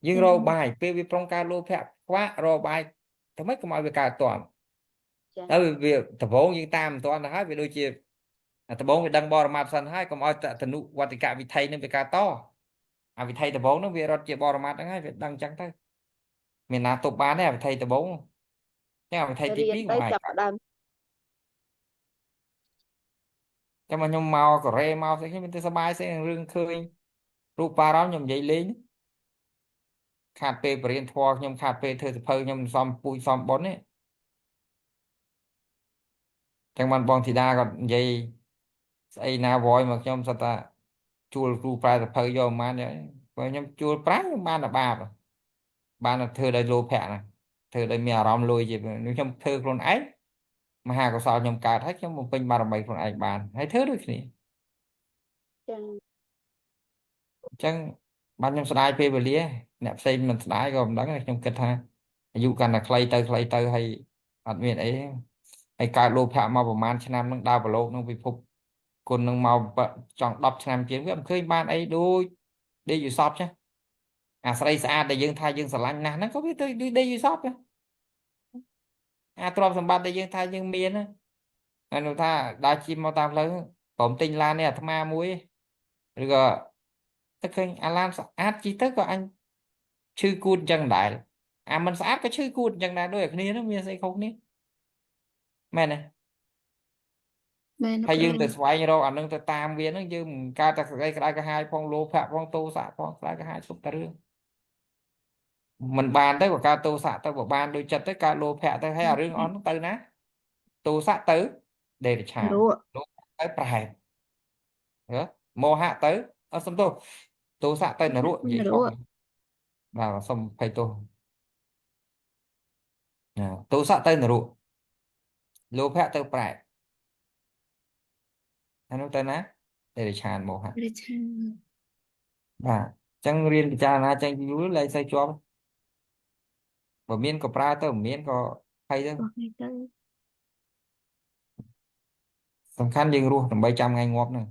យើងរកបាយពេលវាប្រុងកើតលោភៈខ្វាក់រកបាយតែមិនកុំឲ្យវាកើតតន់ ចា ហើយវាដំបងយើងតាមមិនតន់ទៅហើយវាដូចជាដំបងវាដឹងបរមត្ថសិនហើយកុំឲ្យតនុវតិកវិថីនឹងវាកើតតអាវិថីដំបងនោះវារត់ជាបរមត្ថហ្នឹងហើយវាដឹងចឹងទៅមានណាទប់បានទេអាវិថីដំបងចឹងអាវិថីទី រៀន 2 ទៅ កុំឲ្យ ចាប់ផ្ដើម ចាំមកខ្ញុំមកកូរ៉េមកស្អីខ្ញុំមានតែសប្បាយស្អីនឹងរឿងឃើញរូបអារម្មណ៍ខ្ញុំនិយាយលេងខាតពេលបរៀនធម៌ខ្ញុំខាតពេលធ្វើសភៅខ្ញុំសំពូជសំបុណ្យនេះចឹងបានបងធីតាគាត់និយាយស្អីណាវយមកខ្ញុំសត្វតាជួលគ្រូប្រែសភៅយកប្រហែលនេះបើខ្ញុំជួលប្រាំខ្ញុំបានតែបាបបានតែធ្វើដោយលោភៈណាធ្វើដោយមានអារម្មណ៍លួយជាខ្ញុំធ្វើខ្លួនឯងមហាកុសលខ្ញុំកើតហើយខ្ញុំបំពេញបារមីខ្លួនឯងបានហើយធ្វើដូចគ្នា ចា អញ្ចឹងបានខ្ញុំស្ដាយពេលវេលាអ្នកផ្សេងមិនស្ដាយក៏មិនដឹងដែរខ្ញុំគិតថាអាយុកាន់តែខ្លីទៅហើយអត់មានអីហើយកើតលោភៈមកប្រហែលឆ្នាំនឹងដើរប្រឡូកនឹងពិភពគុណនឹងមកចង់10ឆ្នាំជាងវាមិនឃើញបានអីដូចដេកយូសពចាអាស្រីស្អាតដែលយើងថាយើងស្រឡាញ់ណាស់ហ្នឹងក៏វាទៅដេកយូសពចាអាទ្រព្យសម្បត្តិដែលយើងថាយើងមានណាហើយនោះថាដើរជិះមកតាមផ្លូវព្រមទិញឡាននេះអាត្មាមួយឬក៏តែឃើញអាឡានស្អាតជិះទៅក៏អញឈឺគួតអញ្ចឹងដែរអាមិនស្អាតក៏ឈឺគួតអញ្ចឹងដែរដូចគ្នាហ្នឹងមានស្អីខុសគ្នាមែនទេ មែន ហើយយើងទៅស្វែងរកអានឹងទៅតាមវាហ្នឹងយើងមិនកើតតែក្តីក្តៅក្រហាយផងលោភៈផងទោសៈផងក្តៅក្រហាយគ្រប់តែរឿងមិនបានទៅបើកើតទោសៈទៅបើបានដូចចិត្តទៅកើតលោភៈទៅហើយអារឿងអស់ហ្នឹងទៅណាទោសៈទៅដេរឆាន រួ លោភៈទៅប្រហែល មោហៈទៅអត់សំទោសទោសៈទៅនរកនិយាយខុសបាទសុំភ័យទោសទោសៈទៅនរកលោភៈទៅប្រែតអានោះទៅណាតិរិឆានមោហៈ ព្រះឆាន បាទអញ្ចឹងរៀនពិចារណាចេញពីយូរលែងសូវជាប់បើមានក៏ប្រើទៅមិនមានក៏ភ័យទៅ បោះនេះទៅ សំខាន់យើងរស់ដើម្បីចាំថ្ងៃងាប់ហ្នឹង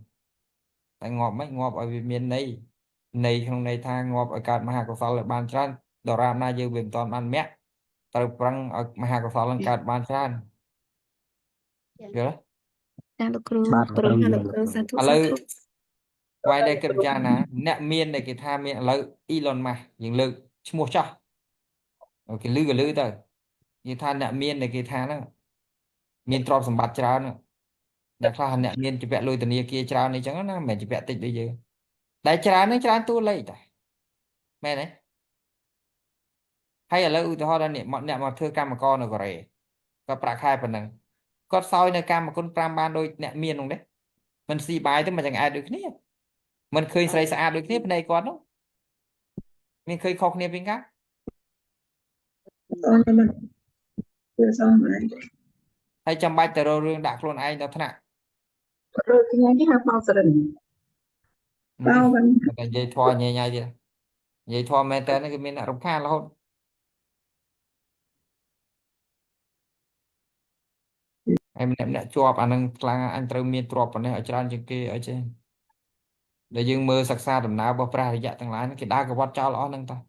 តែងាប់មិនងាប់ឲ្យវាមានន័យក្នុងន័យថាងាប់ឲ្យកើតមហាកុសលឲ្យបានច្រើនដរាបណាយើងវាមិនតាន់បានមគ្គត្រូវប្រឹងឲ្យមហាកុសលនឹងកើតបានច្រើនយល់ ចាលោកគ្រូ បាទ ប្រ ត្រូវ ហា យ លោក ល់ គ្រូសាធុ ឥឡូ សា វ ធុ វាយដែលគិតពិចារណាអ្នកមានដែលគេថាមានឥឡូវ Elon Musk យើងលើកឈ្មោះចោះគេលឺក៏លឺទៅនិយាយថាអ្នកមានដែលគេថាហ្នឹងមានទ្រព្យសម្បត្តិច្រើនហ្នឹងដែលខ្លះអ្នកមានជាពាក់លុយធនាគារច្រើនអីចឹងណាមិនមែនជាពាក់តិចដូចយើងដែលច្រើនហ្នឹងច្រើនតួលេខតែមែនទេហើយឥឡូវឧទាហរណ៍ថាអ្នកមកធ្វើកម្មករនៅកូរ៉េគាត់ប្រាក់ខែប៉ុណ្ណឹងគាត់សោយនៅកម្មគុណ5បានដូចអ្នកមាននោះទេមិនស៊ីបាយទៅមិនចង្អែតដូចគ្នាមិនឃើញស្រីស្អាតដូចគ្នាភ្នែកគាត់នោះមានឃើញខុសគ្នាពីកា អូនមិនគឺសមហើយ ហើយចាំបាច់ទៅរករឿងដាក់ខ្លួនឯងដល់ថ្នាក់ រត់គ្នាគេហៅបោកសរិនបោកវិញ តែនិយាយធម៌ញ៉ៃញ៉ៃទៀតនិយាយធម៌មែនតើគឺមានអ្នករំខានរហូតហើយម្នាក់ជាប់អានឹងខ្លាំងអញត្រូវមានទ្រព្យប៉ុណ្ណេះឲ្យច្រើនជាងគេអីចេះដែលយើងមើលសិក្សាដំណើររបស់ព្រះរយៈទាំងឡាយហ្នឹងគេដើរកវត្តចោលអស់ហ្នឹងតោះ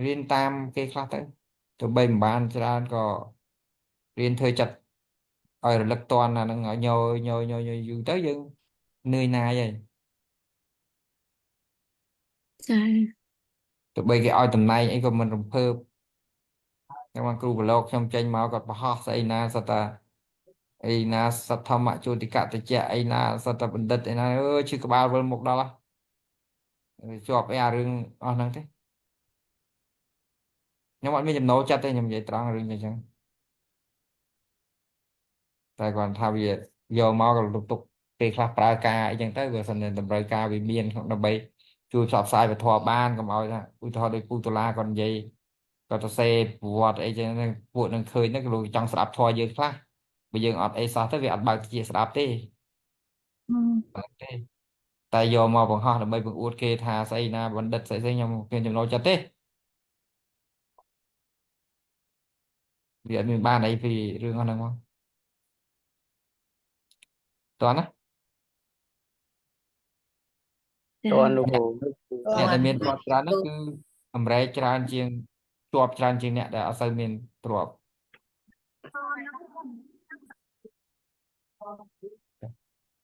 រៀនតាមគេខ្លះទៅទោះបីមិនបានច្រើនក៏រៀនធ្វើចិត្តឲ្យរលឹកតន់អាហ្នឹងឲ្យញយយូរទៅយើងនឿយណាយហើយ ចា ទោះបីគេឲ្យតំណែងអីក៏មិនរំភើបតែមកគ្រូប្រឡូកខ្ញុំចេញមកគាត់បរោះស្អីណាសតតាអីណាសទ្ធម្មជោតិកតជាអីណាសតបណ្ឌិតអីណាអើយឈឺក្បាលវិលមុខដល់ហើយជាប់អីអារឿងអស់ហ្នឹងទេខ្ញុំអត់មានចំណូលចិត្តទេខ្ញុំនិយាយត្រង់រឿងអញ្ចឹងតែគាត់ថាវាយកមកក៏ទុកពេលខ្លះប្រើការអីចឹងទៅបើសិនជាតម្រូវការវាមានក្នុងដើម្បីជួយផ្សព្វផ្សាយវធម៌បានកុំឲ្យថាឧទាហរណ៍ដូចពូតុលាគាត់និយាយគាត់ទៅសេប្រវត្តិអីចឹងពួកនឹងឃើញហ្នឹងក៏ចង់ស្ដាប់ធម៌យើងខ្លះបើយើងអត់អីសោះទៅវាអត់បើកជាស្ដាប់ទេបើកទេតែយកមកបង្ហោះដើម្បីបង្អួតគេថាស្អីណាបណ្ឌិតស្អីៗខ្ញុំមានចំណូលចិត្តទេវាអត់មានបានអីពីរឿងអស់ហ្នឹងមកតោះណា តើលោកគ្រូ អ្នកដែលមានទ្រព្យច្រើនហ្នឹងគឺអំរែកច្រើនជាងជាប់ច្រើនជាងអ្នកដែលអត់សូវមានទ្រព្យ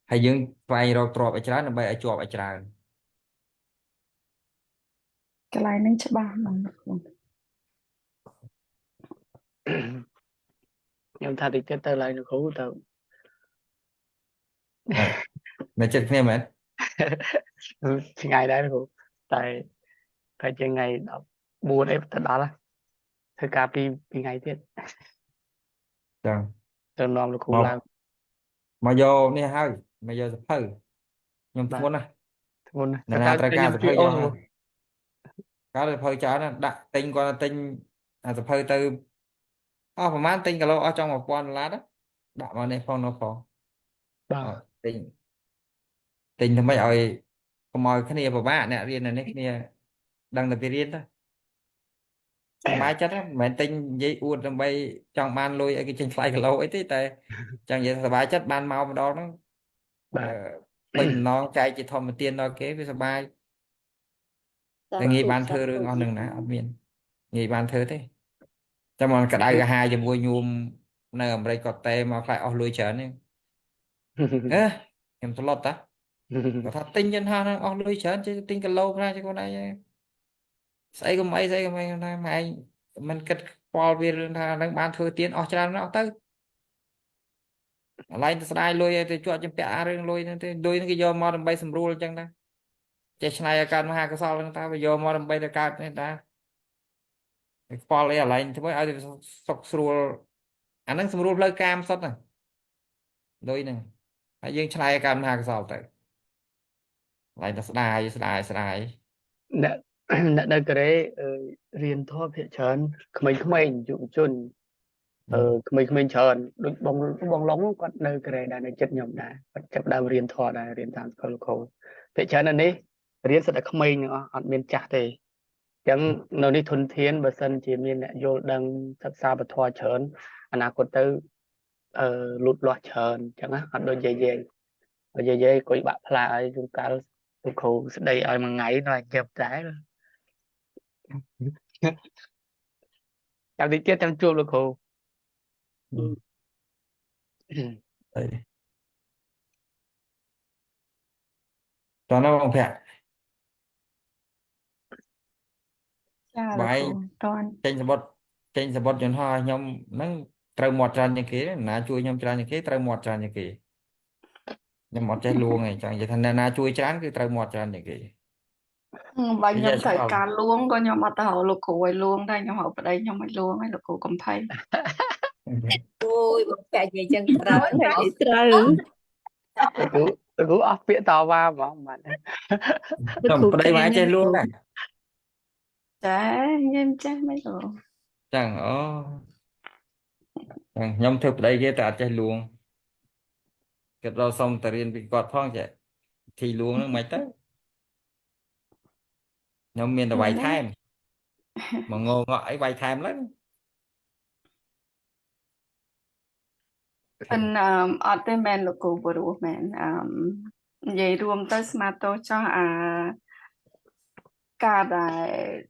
ហើយយើងស្វែងរកទ្រព្យឲ្យច្រើនដើម្បីឲ្យជាប់ឲ្យច្រើន កន្លែងហ្នឹងច្បាស់ហ្នឹង ខ្ញុំថាតិចទៀតទៅឡើងលោកគ្រូទៅ នៅចិត្តគ្នាមែន ឆ្ងាយដែរលោកគ្រូតែតែជាថ្ងៃ14អីទៅដល់ធ្វើការពីថ្ងៃទៀត ចឹង ទៅនាំលោកគ្រូឡើង មកយកនេះហើយមកយកសភៅខ្ញុំធ្ងន់ណាស់ ធ្ងន់ អ្នកណាត្រូវការសភៅយកហើយការសភៅច្រើនណាស់ដាក់ទិញគាត់ទិញអាសភៅទៅអស់ប្រហែលទិញគីឡូអស់ចង់$1000ទៅដាក់មកនេះផងនោះផង បាទ ទិញធ្វើម៉េចឲ្យកុំឲ្យគ្នាពិបាកអ្នករៀននៅនេះគ្នាដឹងតែពីរៀនទៅសប្បាយចិត្តហ្នឹងមិនមែនទិញនិយាយអួតដើម្បីចង់បានលុយឲ្យគេចេញថ្លៃគីឡូអីទេតែចង់និយាយសប្បាយចិត្តបានមកម្ដងហ្នឹងពេញម្ដងចែកជាធម្មទានដល់គេវាសប្បាយតែងាយបានធ្វើរឿងអស់ហ្នឹងណាអត់មានងាយបានធ្វើទេចាំមកក្តៅកាហាយជាមួយញោមនៅអាមេរិកក៏តែមកខ្លាចអស់លុយច្រើនហ្នឹងខ្ញុំត្រឡប់តាគាត់ថាទិញយន្តហោះហ្នឹងអស់លុយច្រើនចេះទិញគីឡូខ្លះចេះខ្លួនឯងស្អីក៏មិនស្អីក៏មិនថាម៉ែឯងមិនគិតខ្វល់វារឿងថាហ្នឹងបានធ្វើទៀនអស់ច្រើនណាស់ទៅអាឡែងទៅស្ដាយលុយឲ្យទៅជាប់ជំពាក់អារឿងលុយហ្នឹងទេលុយហ្នឹងគេយកមកដើម្បីសម្រួលអញ្ចឹងតាចេះឆ្នៃឲ្យកើតមហាកុសលហ្នឹងតាវាយកមកដើម្បីទៅកើតនេះតាខ្វល់អីអាឡែងធ្វើឲ្យសុខស្រួលអាហ្នឹងសម្រួលផ្លូវកាមសុទ្ធហ្នឹងលុយហ្នឹង ហើយយើងឆ្លើយកម្មមហាកសោបទៅlại làស្ដាយ អ្នក អ្នកនៅកូរ៉េរៀនធម៌ភាគច្រើនក្មេងៗយុវជនក្មេងៗច្រើនដូចបងឡុងគាត់នៅកូរ៉េដែរនៅចិត្តខ្ញុំដែរគាត់ចាប់ផ្ដើមរៀនធម៌ដែររៀនតាមសាកលលោកគ្រូភាគច្រើននៅនេះរៀនសិតតែក្មេងទាំងអស់អត់មានចាស់ទេអញ្ចឹងនៅនេះធនធានបើសិនជាមានអ្នកយល់ដឹងសិក្សាពធច្រើនអនាគតទៅលូតលាស់ច្រើនអញ្ចឹងណាអត់ដូចយាយគួយបាក់ផ្លាឲ្យជួនកាលលោកគ្រូស្ដីឲ្យមួយថ្ងៃនៅតែតែចាំតិចទៀតចាំជួបលោកគ្រូ Đấy. Cho nó không phải ចាលោក បាយ គ្រូតន ចេញសបុតយន្តហោះខ្ញុំហ្នឹងត្រូវមាត់ច្រើនជាងគេណាជួយខ្ញុំច្រើនជាងគេត្រូវមាត់ច្រើនជាងគេខ្ញុំអត់ចេះលួងឯងចង់និយាយថាអ្នកណាជួយច្រើនគឺត្រូវមាត់ច្រើនជាងគេ បើខ្ញុំ និយាយ ត្រូវ ឆ្ងល់ ការលួងក៏ខ្ញុំអត់ទៅហៅលោកគ្រូឲ្យលួងដែរខ្ញុំហៅប្តីខ្ញុំឲ្យលួងឲ្យលោកគ្រូកំភៃ អូយបងចាច់និយាយចឹងត្រូវហើយ ត្រូវ លោកគ្រូអស់ពាក្យតវ៉ាហ្មងបាទ ខ្ញុំប្តីមកចេះលួងដែរ ចាខ្ញុំចេះមិនគ្រូ ចឹងអូចឹងខ្ញុំធ្វើប្តីគេតែអត់ចេះលួងគាត់ដល់សុំទៅរៀនពីគាត់ផងចេះធីលួងហ្នឹងមិនទៅខ្ញុំមានតែវាយថែមមកងងក់អីវាយថែមឡើង ប៉ិនអត់ទេមែនលោកគ្រូព្រោះមែននិយាយរួមទៅស្មាតោចោះការ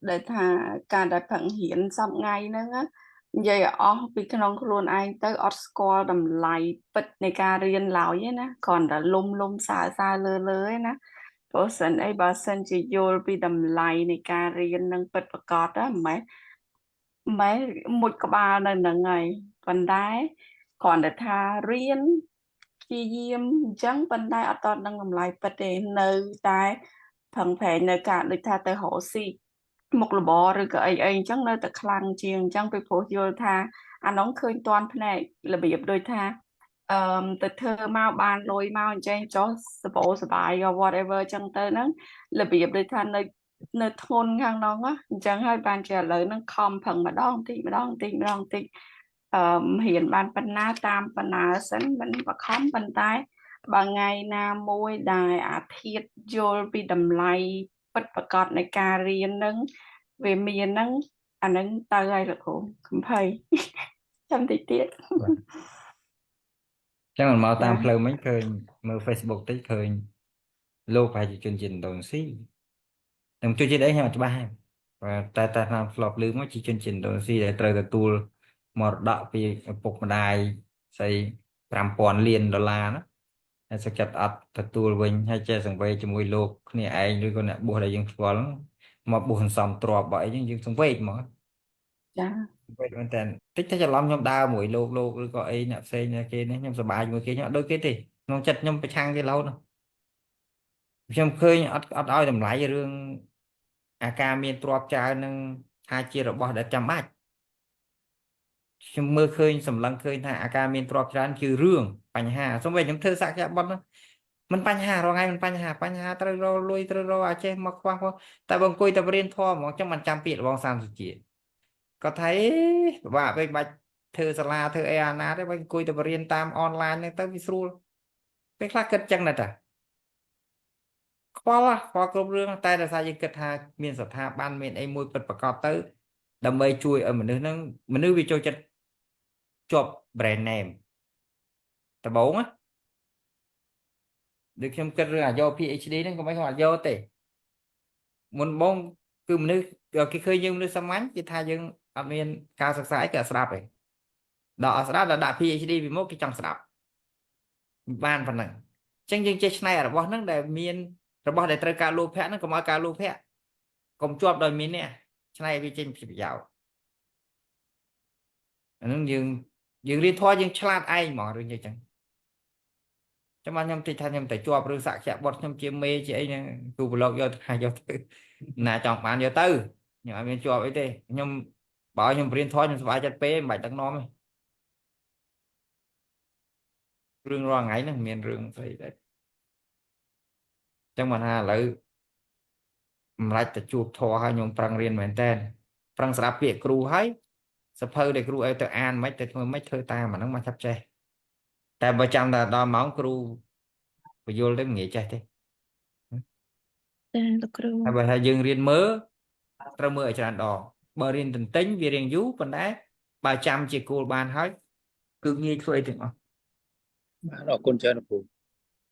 ដែលថាការដែលផឹងហ៊ានសប្ថ្ងៃហ្នឹងណានិយាយឲ្យអស់ពីក្នុងខ្លួនឯងទៅអត់ស្គាល់តម្លៃពិតនៃការរៀនឡើយទេណាគ្រាន់តែលុំសើលើឯណាព្រោះសិនអីបើសិនជាយល់ពីតម្លៃនៃការរៀននឹងពិតប្រាកដណាម៉ែមុជក្បាលនៅហ្នឹងហើយប៉ុន្តែគ្រាន់តែថារៀនព្យាយាមអញ្ចឹងប៉ុន្តែអត់តដឹងតម្លៃពិតទេនៅតែផឹងប្រែងនៅការដូចថាទៅរកស៊ីមុខរបរឬក៏អីអញ្ចឹងនៅតែខ្លាំងជាងអញ្ចឹងពីព្រោះយល់ថាអានោះឃើញតាន់ភ្នែករបៀបដូចថាទៅធ្វើមកបានលុយមកអញ្ចឹងចុះសប្បាយក៏ whatever អញ្ចឹងទៅហ្នឹងរបៀបដូចថានៅធ្ងន់ខាងនោះណាអញ្ចឹងហើយបានជាឥឡូវហ្នឹងខំប្រឹងម្ដងតិចហ៊ានបានប៉ុណ្ណាតាមបណ្ណាសិនមិនបខំប៉ុន្តែបើថ្ងៃណាមួយដែលអាធិធយល់ពីតម្លៃពិតប្រាកដនៃការរៀនហ្នឹងវាមានហ្នឹងអាហ្នឹងទៅហើយលោកគ្រូកំភៃ ចាំតិចទៀត ចឹងមិនមកតាមផ្លូវមិញឃើញមើល Facebook តិចឃើញលោកប្រហែលជាជនជាតិឥណ្ឌូនេស៊ីតែជនជាតិអីខ្ញុំអត់ច្បាស់ទេបាទតែតាមធ្លាប់ឮមកជាជនជាតិឥណ្ឌូនេស៊ីដែលត្រូវទទួលមរតកពីឪពុកម្ដាយស្អី$5000 លានណាហើយសឹកចិត្តអត់ទទួលវិញហើយចេះសង្វេគជាមួយលោកគ្នាឯងឬក៏អ្នកបួសដែលយើងស្គាល់មកបួសសន្សំទ្រព្យបើអីយើងសង្វេគមក ចា ពេលមែនតើតិចតែច្រឡំខ្ញុំដើរមួយលោកឬក៏អីអ្នកផ្សេងគេនេះខ្ញុំសប្បាយជាមួយគេខ្ញុំអត់ដូចគេទេក្នុងចិត្តខ្ញុំប្រឆាំងគេរហូតខ្ញុំឃើញអត់ឲ្យតម្លៃរឿងអាការមានទ្រព្យច្រើននឹងថាជារបស់ដែលចាំបាច់ខ្ញុំមើលឃើញសម្លឹងឃើញថាអាការមានទ្រព្យច្រើនគឺរឿងបញ្ហាសូម្បីខ្ញុំធ្វើសក្យបុត្រមិនបញ្ហារងថ្ងៃមិនបញ្ហាត្រូវរកលុយត្រូវរកអាចចេះមកខ្វះតែបើអង្គុយតែរៀនធម៌ហ្មងខ្ញុំមិនចាំពាក្យរបស់សាមសុជាគាត់ថាពិបាកពេកបាច់ធ្វើសាលាធ្វើអីអាណាទេបើអង្គុយតែរៀនតាមអនឡាញហ្នឹងទៅវាស្រួលពេលខ្លះគិតចឹងណាស់តាខ្វល់គ្រប់រឿងតែដោយសារយើងគិតថាមានស្ថាប័នមានអីមួយពិតប្រាកដទៅដើម្បីជួយឲ្យមនុស្សហ្នឹងមនុស្សវាចូលចិត្តជាប់ brand name ដំបូងណាដូចខ្ញុំគិតរឿងយក PhD ហ្នឹងក៏មិនខ្ញុំអត់យកទេមុនបងគឺមនុស្សគេឃើញយើងមនុស្សសាមញ្ញគេថាយើងអត់មានការសិក្សាអីគេអត់ស្ដាប់ទេដល់អត់ស្ដាប់ដល់ដាក់ PhD ពីមុខគេចង់ស្ដាប់បានប៉ុណ្ណឹងអញ្ចឹងយើងចេះឆ្នៃរបស់ហ្នឹងដែលមានរបស់ដែលត្រូវការលោភៈហ្នឹងកុំឲ្យការលោភៈកុំជាប់ដោយមាននេះឆ្នៃវាចេញពីប្រយោជន៍អាហ្នឹងយើងរៀនធម៌យើងឆ្លាតឯងហ្មងរឿងអញ្ចឹងចាំមកខ្ញុំតិចថាខ្ញុំតែជាប់រឿងសក្យបុត្រខ្ញុំជាមេជាអីហ្នឹងគ្រូប្លុកយកថាយកទៅណាចង់បានយកទៅខ្ញុំអត់មានជាប់អីទេខ្ញុំបើខ្ញុំរៀនធម៌ខ្ញុំសប្បាយចិត្តពេកមិនបាច់ដឹកនាំទេ rương ro ngày nó miền rương phải đấy chẳng mà ha lấy lại ta chụp thò hai nhung prang riêng mền tên prang sạp việc cru hay sắp hơi để cru ấy tự an mấy tự mấy thơ ta mà nó mà sắp che tại bà chăm là đo máu cru và vô lấy nghĩa che thế ចាលោកគ្រូ ហើយបើថាយើងរៀនមើលត្រូវមើលឲ្យច្រើនដងបើរៀនទន្ទិញវារៀងយូរប៉ុន្តែបើចាំជាគោលបានហើយគឺងាយធ្វើអីទាំងអស់ បាទអរគុណច្រើនលោកគ្រូ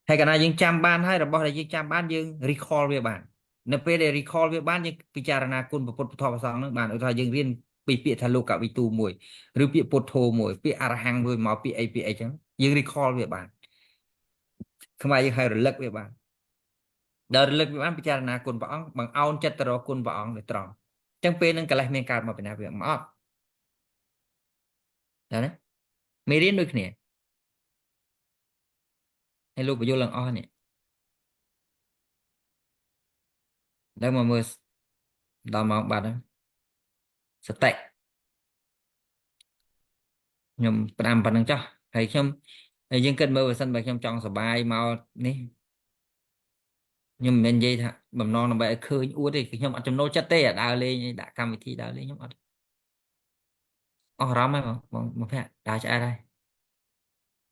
ហើយកាលណាយើងចាំបានហើយរបស់ដែលយើងចាំបានយើង recall វាបាននៅពេលដែល recall វាបានយើងពិចារណាគុណពុទ្ធពធប្រសងនឹងបានឧទាហរណ៍យើងរៀនពីពាក្យថាលោកវិទូមួយឬពាក្យពុទ្ធោមួយពាក្យអរហង្គមួយមកពាក្យអីចឹងយើង recall វាបានខ្មែរយើងហៅរលឹកវាបានដល់រលឹកវាបានពិចារណាគុណព្រះអង្គបង្អោនចិត្តទៅរកគុណព្រះអង្គដោយត្រង់អញ្ចឹងពេលនឹងកលេសមានកើតមកពីណាវាមកអត់ដល់ណាមេរៀនដូចគ្នាហើយលោកបញ្យល់ឡើងអស់នេះដល់មកមើលដល់មកបាត់ហើយសតិខ្ញុំផ្ដាំប៉ុណ្្នឹងចុះហើយខ្ញុំហើយយើងគិតមើលបើសិនបើខ្ញុំចង់សបាយមកនេះខ្ញុំមិនមែននិយាយថាបំណងដើម្បីឲ្យឃើញអួតទេខ្ញុំអត់ចំណូលចិត្តទេដើរលេងដាក់កម្មវិធីដើរលេងខ្ញុំអត់អស់អារម្មណ៍ហើយបងភ័ក្រដើរឆ្អែតហើយ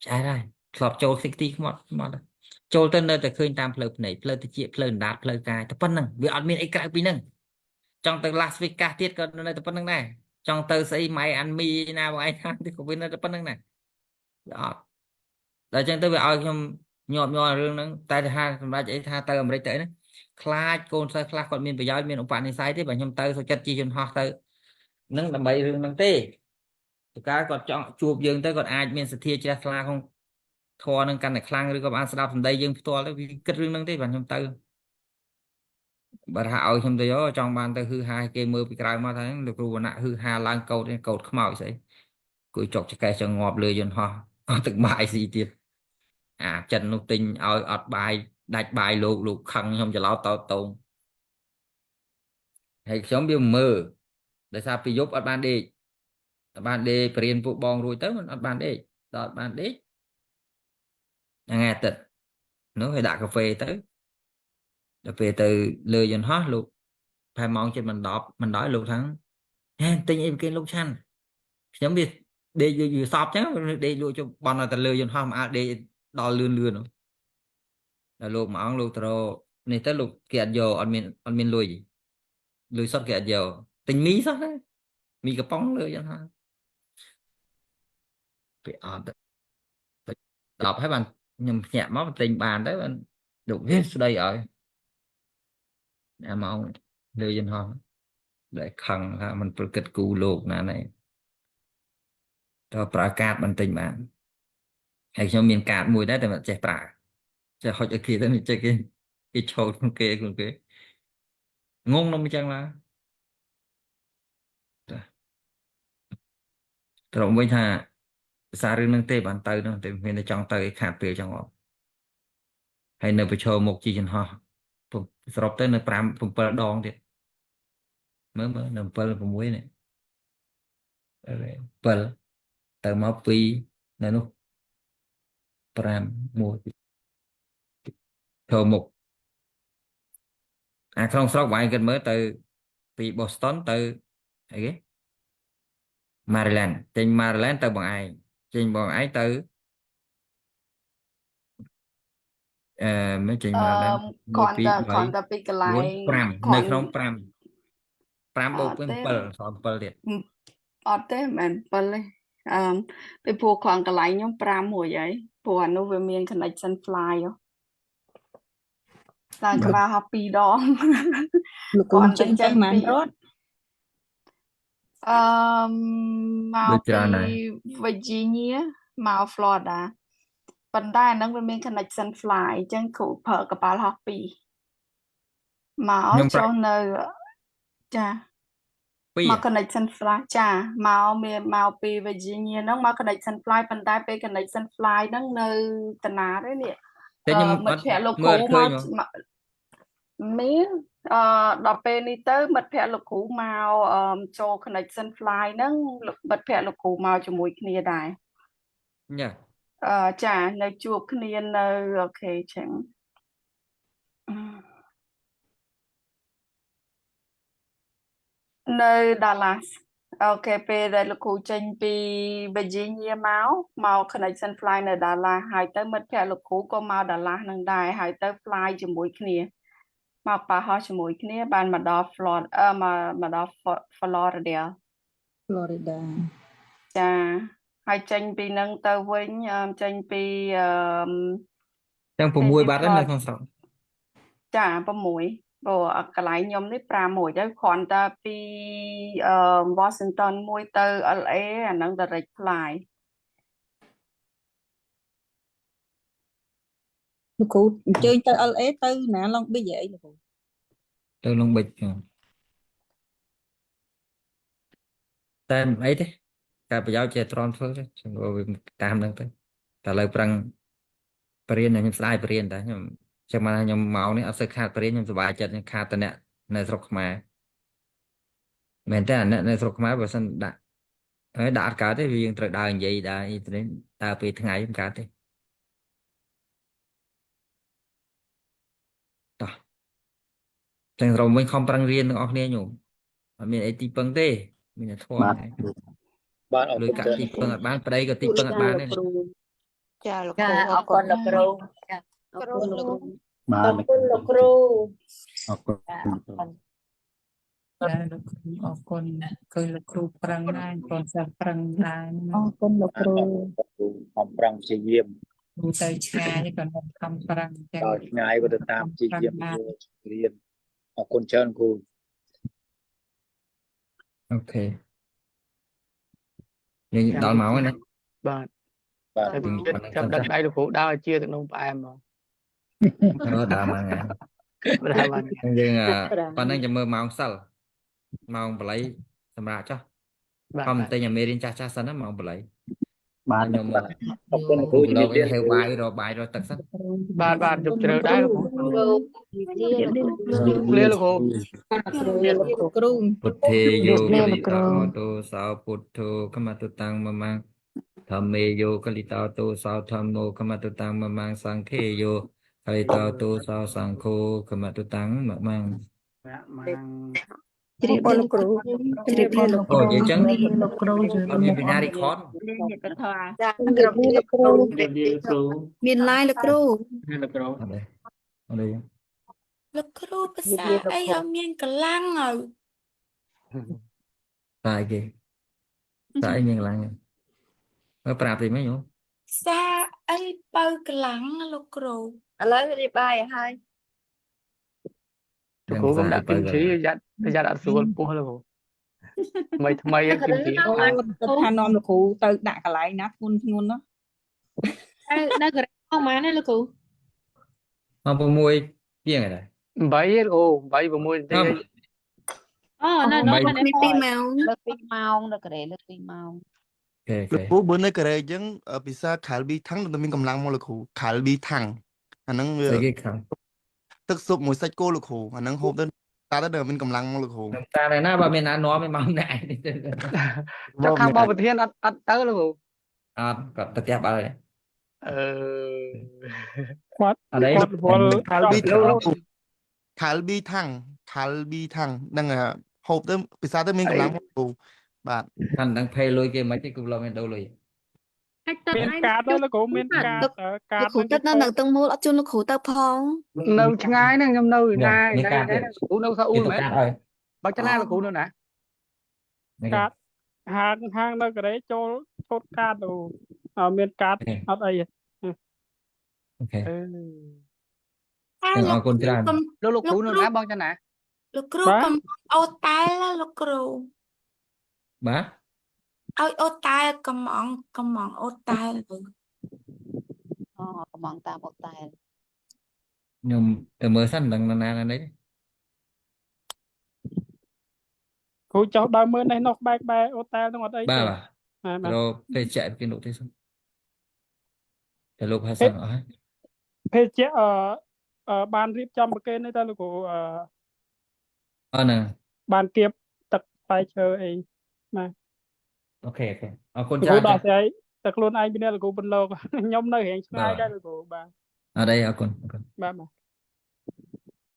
ឆ្អែតហើយធ្លាប់ចូលសិកទីខ្មត់ចូលទៅនៅតែឃើញតាមផ្លូវភ្នែកផ្លូវតិចផ្លូវអណ្ដាតផ្លូវកាយតែប៉ុណ្្នឹងវាអត់មានអីក្រៅពីហ្នឹងចង់ទៅ Las Vegas ទៀតក៏នៅតែប៉ុណ្្នឹងដែរចង់ទៅស្អីម៉ៃអានមីណាបងឯងថាទៀតក៏វានៅតែប៉ុណ្្នឹងដែរវាអត់ដល់អញ្ចឹងទៅវាឲ្យខ្ញុំញាប់ញ័ររឿងហ្នឹងតែថាសម្រាប់អីថាទៅអាមេរិកទៅណាខ្លាចកូនសិស្សខ្លះគាត់មានប្រយោជន៍មានឧបនិស្ស័យទេបើខ្ញុំទៅសុខចិត្តជិះយន្តហោះទៅហ្នឹងដើម្បីរឿងហ្នឹងទេតើគាត់ចង់ជួបយើងទៅគាត់អាចមានសទ្ធាជ្រះថ្លាក្នុងធម៌នឹងកាន់តែខ្លាំងឬក៏បានស្ដាប់សម្ដីយើងផ្ទាល់ទៅវាគិតរឿងហ្នឹងទេបាទខ្ញុំទៅបើថាឲ្យខ្ញុំទៅចង់បានទៅហឺហាគេមើលពីក្រៅមកថាលោកគ្រូវណ្ណៈហឺហាឡើងកោតខ្មោចស្អីគួយចុកចកេះចង្ងាប់លើយន្តហោះអត់ទឹកបាយស៊ីទៀតអាចិននោះទិញឲ្យអត់បាយដាច់បាយលោកខឹងខ្ញុំច្រឡោតតងហើយខ្ញុំវាមើលដោយសារពីយប់អត់បានដេកបរៀនពួកបងរួចទៅមិនអត់បានដេកដល់អត់បានដេកថ្ងៃអាទិត្យនោះឲ្យដាក់កាហ្វេទៅដល់ពេលទៅលើយន្តហោះលោកផែម៉ោង7មិនដល់លោកថាហេទិញអីប្រគេនលោកឆាន់ខ្ញុំវាដេកយូរសពចឹងដេកលក់ចុះបន់ទៅលើយន្តហោះមកដេកដល់លឿនដល់លោកមួយអង្គលោកទៅនេះទៅលោកគេអត់យកអត់មានលុយសុទ្ធគេអត់យកទិញមីសោះដែរមីកំប៉ុងលើយន្តហោះពេលអត់ដល់ហើយបានខ្ញុំភ្ញាក់មកទិញបានទៅបានលោកវាស្ដីឲ្យអាម៉ោងលើយន្តហោះដែលខឹងថាมันប្រកិតគូលោកណាណែតើប្រើកាតបន្ទិញបានហើយខ្ញុំមានកាតមួយដែរតែមិនចេះប្រើចេះហុចឲ្យគេទៅមិនចេះគេឈោតខ្លួនគេងងនំអញ្ចឹងឡាត្រង់វិញថាភាសារឿងហ្នឹងទេបានទៅនោះតែមានតែចង់ទៅឲ្យខាតពេលចង់អត់ហើយនៅប្រឈមមុខជីយន្តហោះសរុបទៅនៅ5 7ដងទៀតមើលនៅ7 6នេះ7ទៅមក2នៅនោះ5 1ធមុខអាក្នុងស្រុកបងឯងគិតមើលទៅពី Boston ទៅអីគេ Maryland ចេញ Maryland ទៅបងឯងចេញបងឯងទៅមិនចេញ Maryland គ្រាន់តែពីកន្លែង 5នៅក្នុង5បូក7សល់7ទៀតអត់ទេមិនមែន7ទេពីព្រោះគ្រាន់កន្លែងខ្ញុំ5មួយហើយព្រោះអានោះវាមាន connection fly ឡើងក្បាលហោះ2ដងលោកគ្រូចេញទៅប៉ុន្មានរត់មកពី Virginia មក Florida ប៉ុន្តែអាហ្នឹងវាមាន connection fly អញ្ចឹងគ្រូប្រើកប៉ាល់ហោះ2មកចុះនៅចាមក connection fly ចាមកពី Virginia ហ្នឹងមក connection fly ប៉ុន្តែពេល connection fly ហ្នឹងនៅតាណាទេនេះខ្ញុំមិត្តភក្តិលោកគ្រូមកមានដល់ពេលនេះទៅមិត្តភក្តិលោកគ្រូមកចូល connection fly ហ្នឹងមិត្តភក្តិលោកគ្រូមកជាមួយគ្នាដែរ ចានៅជួបគ្នានៅអូខេចឹងនៅ Dallas អូខេពេលដែលលោកគ្រូចេញពី Virginia មក connection fly នៅ Dallas ហើយទៅមិត្តភ័ក្តិលោកគ្រូក៏មក Dallas នឹងដែរហើយទៅ fly ជាមួយគ្នាមកប៉ះហោះជាមួយគ្នាបានមកដល់ Florida មកដល់ Florida Florida ចាហើយចេញពីនឹងទៅវិញចេញពីទាំង ចេញ 6 ពី បាត់ហើយនៅ Florida ក្នុងស្រុក ចា6ព្រោះកន្លែងខ្ញុំនេះ5មួយទៅគ្រាន់តែពីWashington មួយទៅ LA អាហ្នឹង direct fly លោកគ្រូអញ្ជើញទៅ LA ទៅណា Long Beach អីលោកគ្រូ ទៅលងបិចតែអីទេការប្រយោជន៍ជាត្រង់ធ្វើទេខ្ញុំក៏វាតាមហ្នឹងទៅតែឥឡូវប្រឹងបរៀនខ្ញុំស្ដាយបរៀនតែខ្ញុំចាំមកខ្ញុំមកនេះអត់សូវខាតបរៀនខ្ញុំសប្បាយចិត្តខ្ញុំខាតតែអ្នកនៅស្រុកខ្មែរមែនតើអ្នកនៅស្រុកខ្មែរបើសិនដាក់ហើយដាក់អត់កើតទេវាយើងត្រូវដើរនិយាយដើរអីទៅដើរពេលថ្ងៃមិនកើតទេតោះទាំងរំវិញខំប្រឹងរៀនទាំងអស់គ្នាញោមអត់មានអីទីពឹងទេមានតែធម៌ បាទអរ លុ គុ យ ណ កាក់ ច្រើន ទីពឹងអត់បានប្តីក៏ទីពឹងអត់បានដែរ ចាលោក ចា គ្រូ អរគុណលោកគ្រូចា អរគុណលោកគ្រូ បា អ ទ រគុណលោកគ្រូ អរគុណ ចាអរគុណ ចាលោកគ្រូអរគុណឃើញលោកគ្រូប្រឹងណាស់កូនសិស្សប្រឹងដែរ អរគុណលោកគ្រូ ខំប្រឹងព្យាយាម គ្រូទៅឆ្ងាយក៏នៅខំប្រឹងចឹង ដល់ឆ្ងាយក៏ទៅតាមព្យាយាមរៀនអរគុណច្រើនគ្រូ អូខេយើងដល់ម៉ោងហើយណា បាទ បាទ តែ យើង ទៀត ប៉ុណ្ណឹង ចាប់ សិន ដឹក ចា ដៃលោកគ្រូដើរឲ្យជាទឹកនំផ្អែមមក ដើរមកថ្ងៃ ដើរមក យើងប៉ុណ្ណឹងចាំមើលម៉ោងសិលម៉ោងបល័យសម្រាប់ចុះ បាទ ខំ បាទ តែញមេរៀនចាស់សិនណាម៉ោងបល័យ បាទ ខ្ញុំ បាទអរគុណគ្រូ គូ ជំ ឡ រា ក បលា ហេវបាយរកបាយរកទឹកសិន បាទបាទជប់ជ្រៅដែរលោកគ្រូ គ្រូជាលោកគ្រូ លាលោកគ្រូ លោកគ្រូ ពុទ្ធេយោកលិតោតោសោពុទ្ធោកមតុតាំងមមាំងធម្មេយោកលិតោតោសោធម្មោកមតុតាំងមមាំងសង្ឃេយោកលិតោតោសោសង្ឃោកមតុតាំងមមាំង ជ្រាបលាលោកគ្រូជ្រាបលាលោក អូ គ្រូ និយាយចឹង លោកគ្រូ អត់មានបញ្ញារីខន លេងញាតិធម៌ ចាជ្រាបលាលោកគ្រូ លាលោកគ្រូ មាន live លោកគ្រូ លោកគ្រូ អត់ទេអត់ទេ លោកគ្រូភាសាអីឲ្យមានកម្លាំងឲ្យ តែគេតែអីមានកម្លាំងមើលប្រាប់ទេមែនយោ ភាសាអីបើកម្លាំងលោកគ្រូ ឥឡូវរៀបបាយឲ្យហើយ លោកគ្រូកុំដាក់គិមឈីយ៉ាត់អត់ស្រួលពោះលោកគ្រូថ្មីថ្មីគិមឈី អូទៅថានាំលោកគ្រូទៅដាក់កន្លែងណាធ្ងន់ធ្ងន់ណា នៅកន្លែងមកម៉ានណាលោកគ្រូ ម៉ោង6ជាងហើយ 8អូ8 6ទេ អូនៅ 8 នៅ មាន2ម៉ោង លើក2ម៉ោងនៅកន្លែងលើក2ម៉ោង អូខេ លោកគ្រូបើនៅកូរ៉េអញ្ចឹងភាសាខាល់ប៊ីថាំងនៅតែមានកម្លាំងមកលោកគ្រូខាល់ប៊ីថាំងអាហ្នឹងវា ស្អីគេខាង ទឹកស៊ុបមួយសាច់គោលោកគ្រូអាហ្នឹងហូបទៅតាទៅមានកម្លាំងមកលោកគ្រូ ខ្ញុំតាមឯណាបើមានណានាំឲ្យមកណែនេះទៅ ចុះខាងបបវិធានអត់ទៅលោកគ្រូ អត់គាត់ទៅផ្ទះបាល់ហើយ គាត់ អត់ទេ គាត់វល់ ខាល់ប៊ីថាំងខាល់ប៊ីថាំងខាល់ប៊ីថាំងហ្នឹងហូបទៅភាសាទៅមានកម្លាំងមកលោកគ្រូបាទ កាន់ដឹងផេលុយគេមិនទេគូឡមានដូរលុយ អាចទៅ មាន ឯង កាតទៅលោកគ្រូមានកាតកាត លោកគ្រូទៅនៅទាំងមូលអត់ជូនលោកគ្រូទៅផង នៅឆ្ងាយហ្នឹងខ្ញុំនៅណា មានការទេ លោកគ្រូនៅសាអ៊ូលមែន ឲ្យ បើចំណាលោកគ្រូនៅណា កាតហាងនៅកន្លែងចូលឈុតកាតទៅមានកាតអត់អី អូខេ តែ អរគុណច្រើន លោកគ្រូនៅណាបងចំណា លោកគ្រូកុំអូតែលលោកគ្រូ បាទ ឲ្យអូតែកំងអូតែល អូកំងតាមអូតែ ខ្ញុំទៅមើលសិនដឹងណានេះ គ្រូចោះដើមមើលនេះនោះបែកអូតែលនឹងអត់អី បាទ ទេ បាទរកពេលចាក់ពីលោកទេសិនតែលោកហើយសិនអស់ហើយ ភេទជាបានរៀបចំប្រគេននេះតើលោកគ្រូ អរណា បានគៀបទឹកផ្លែឈើអីណា អូខេអរគុណ លោក ច្រើនគ្រូដល់ស្អី តែខ្លួនឯងមានអ្នកលោកគ្រូបន្លកខ្ញុំនៅរៀងឆ្ងាយដែរលោកគ្រូបាទ ở đây ở con បាទ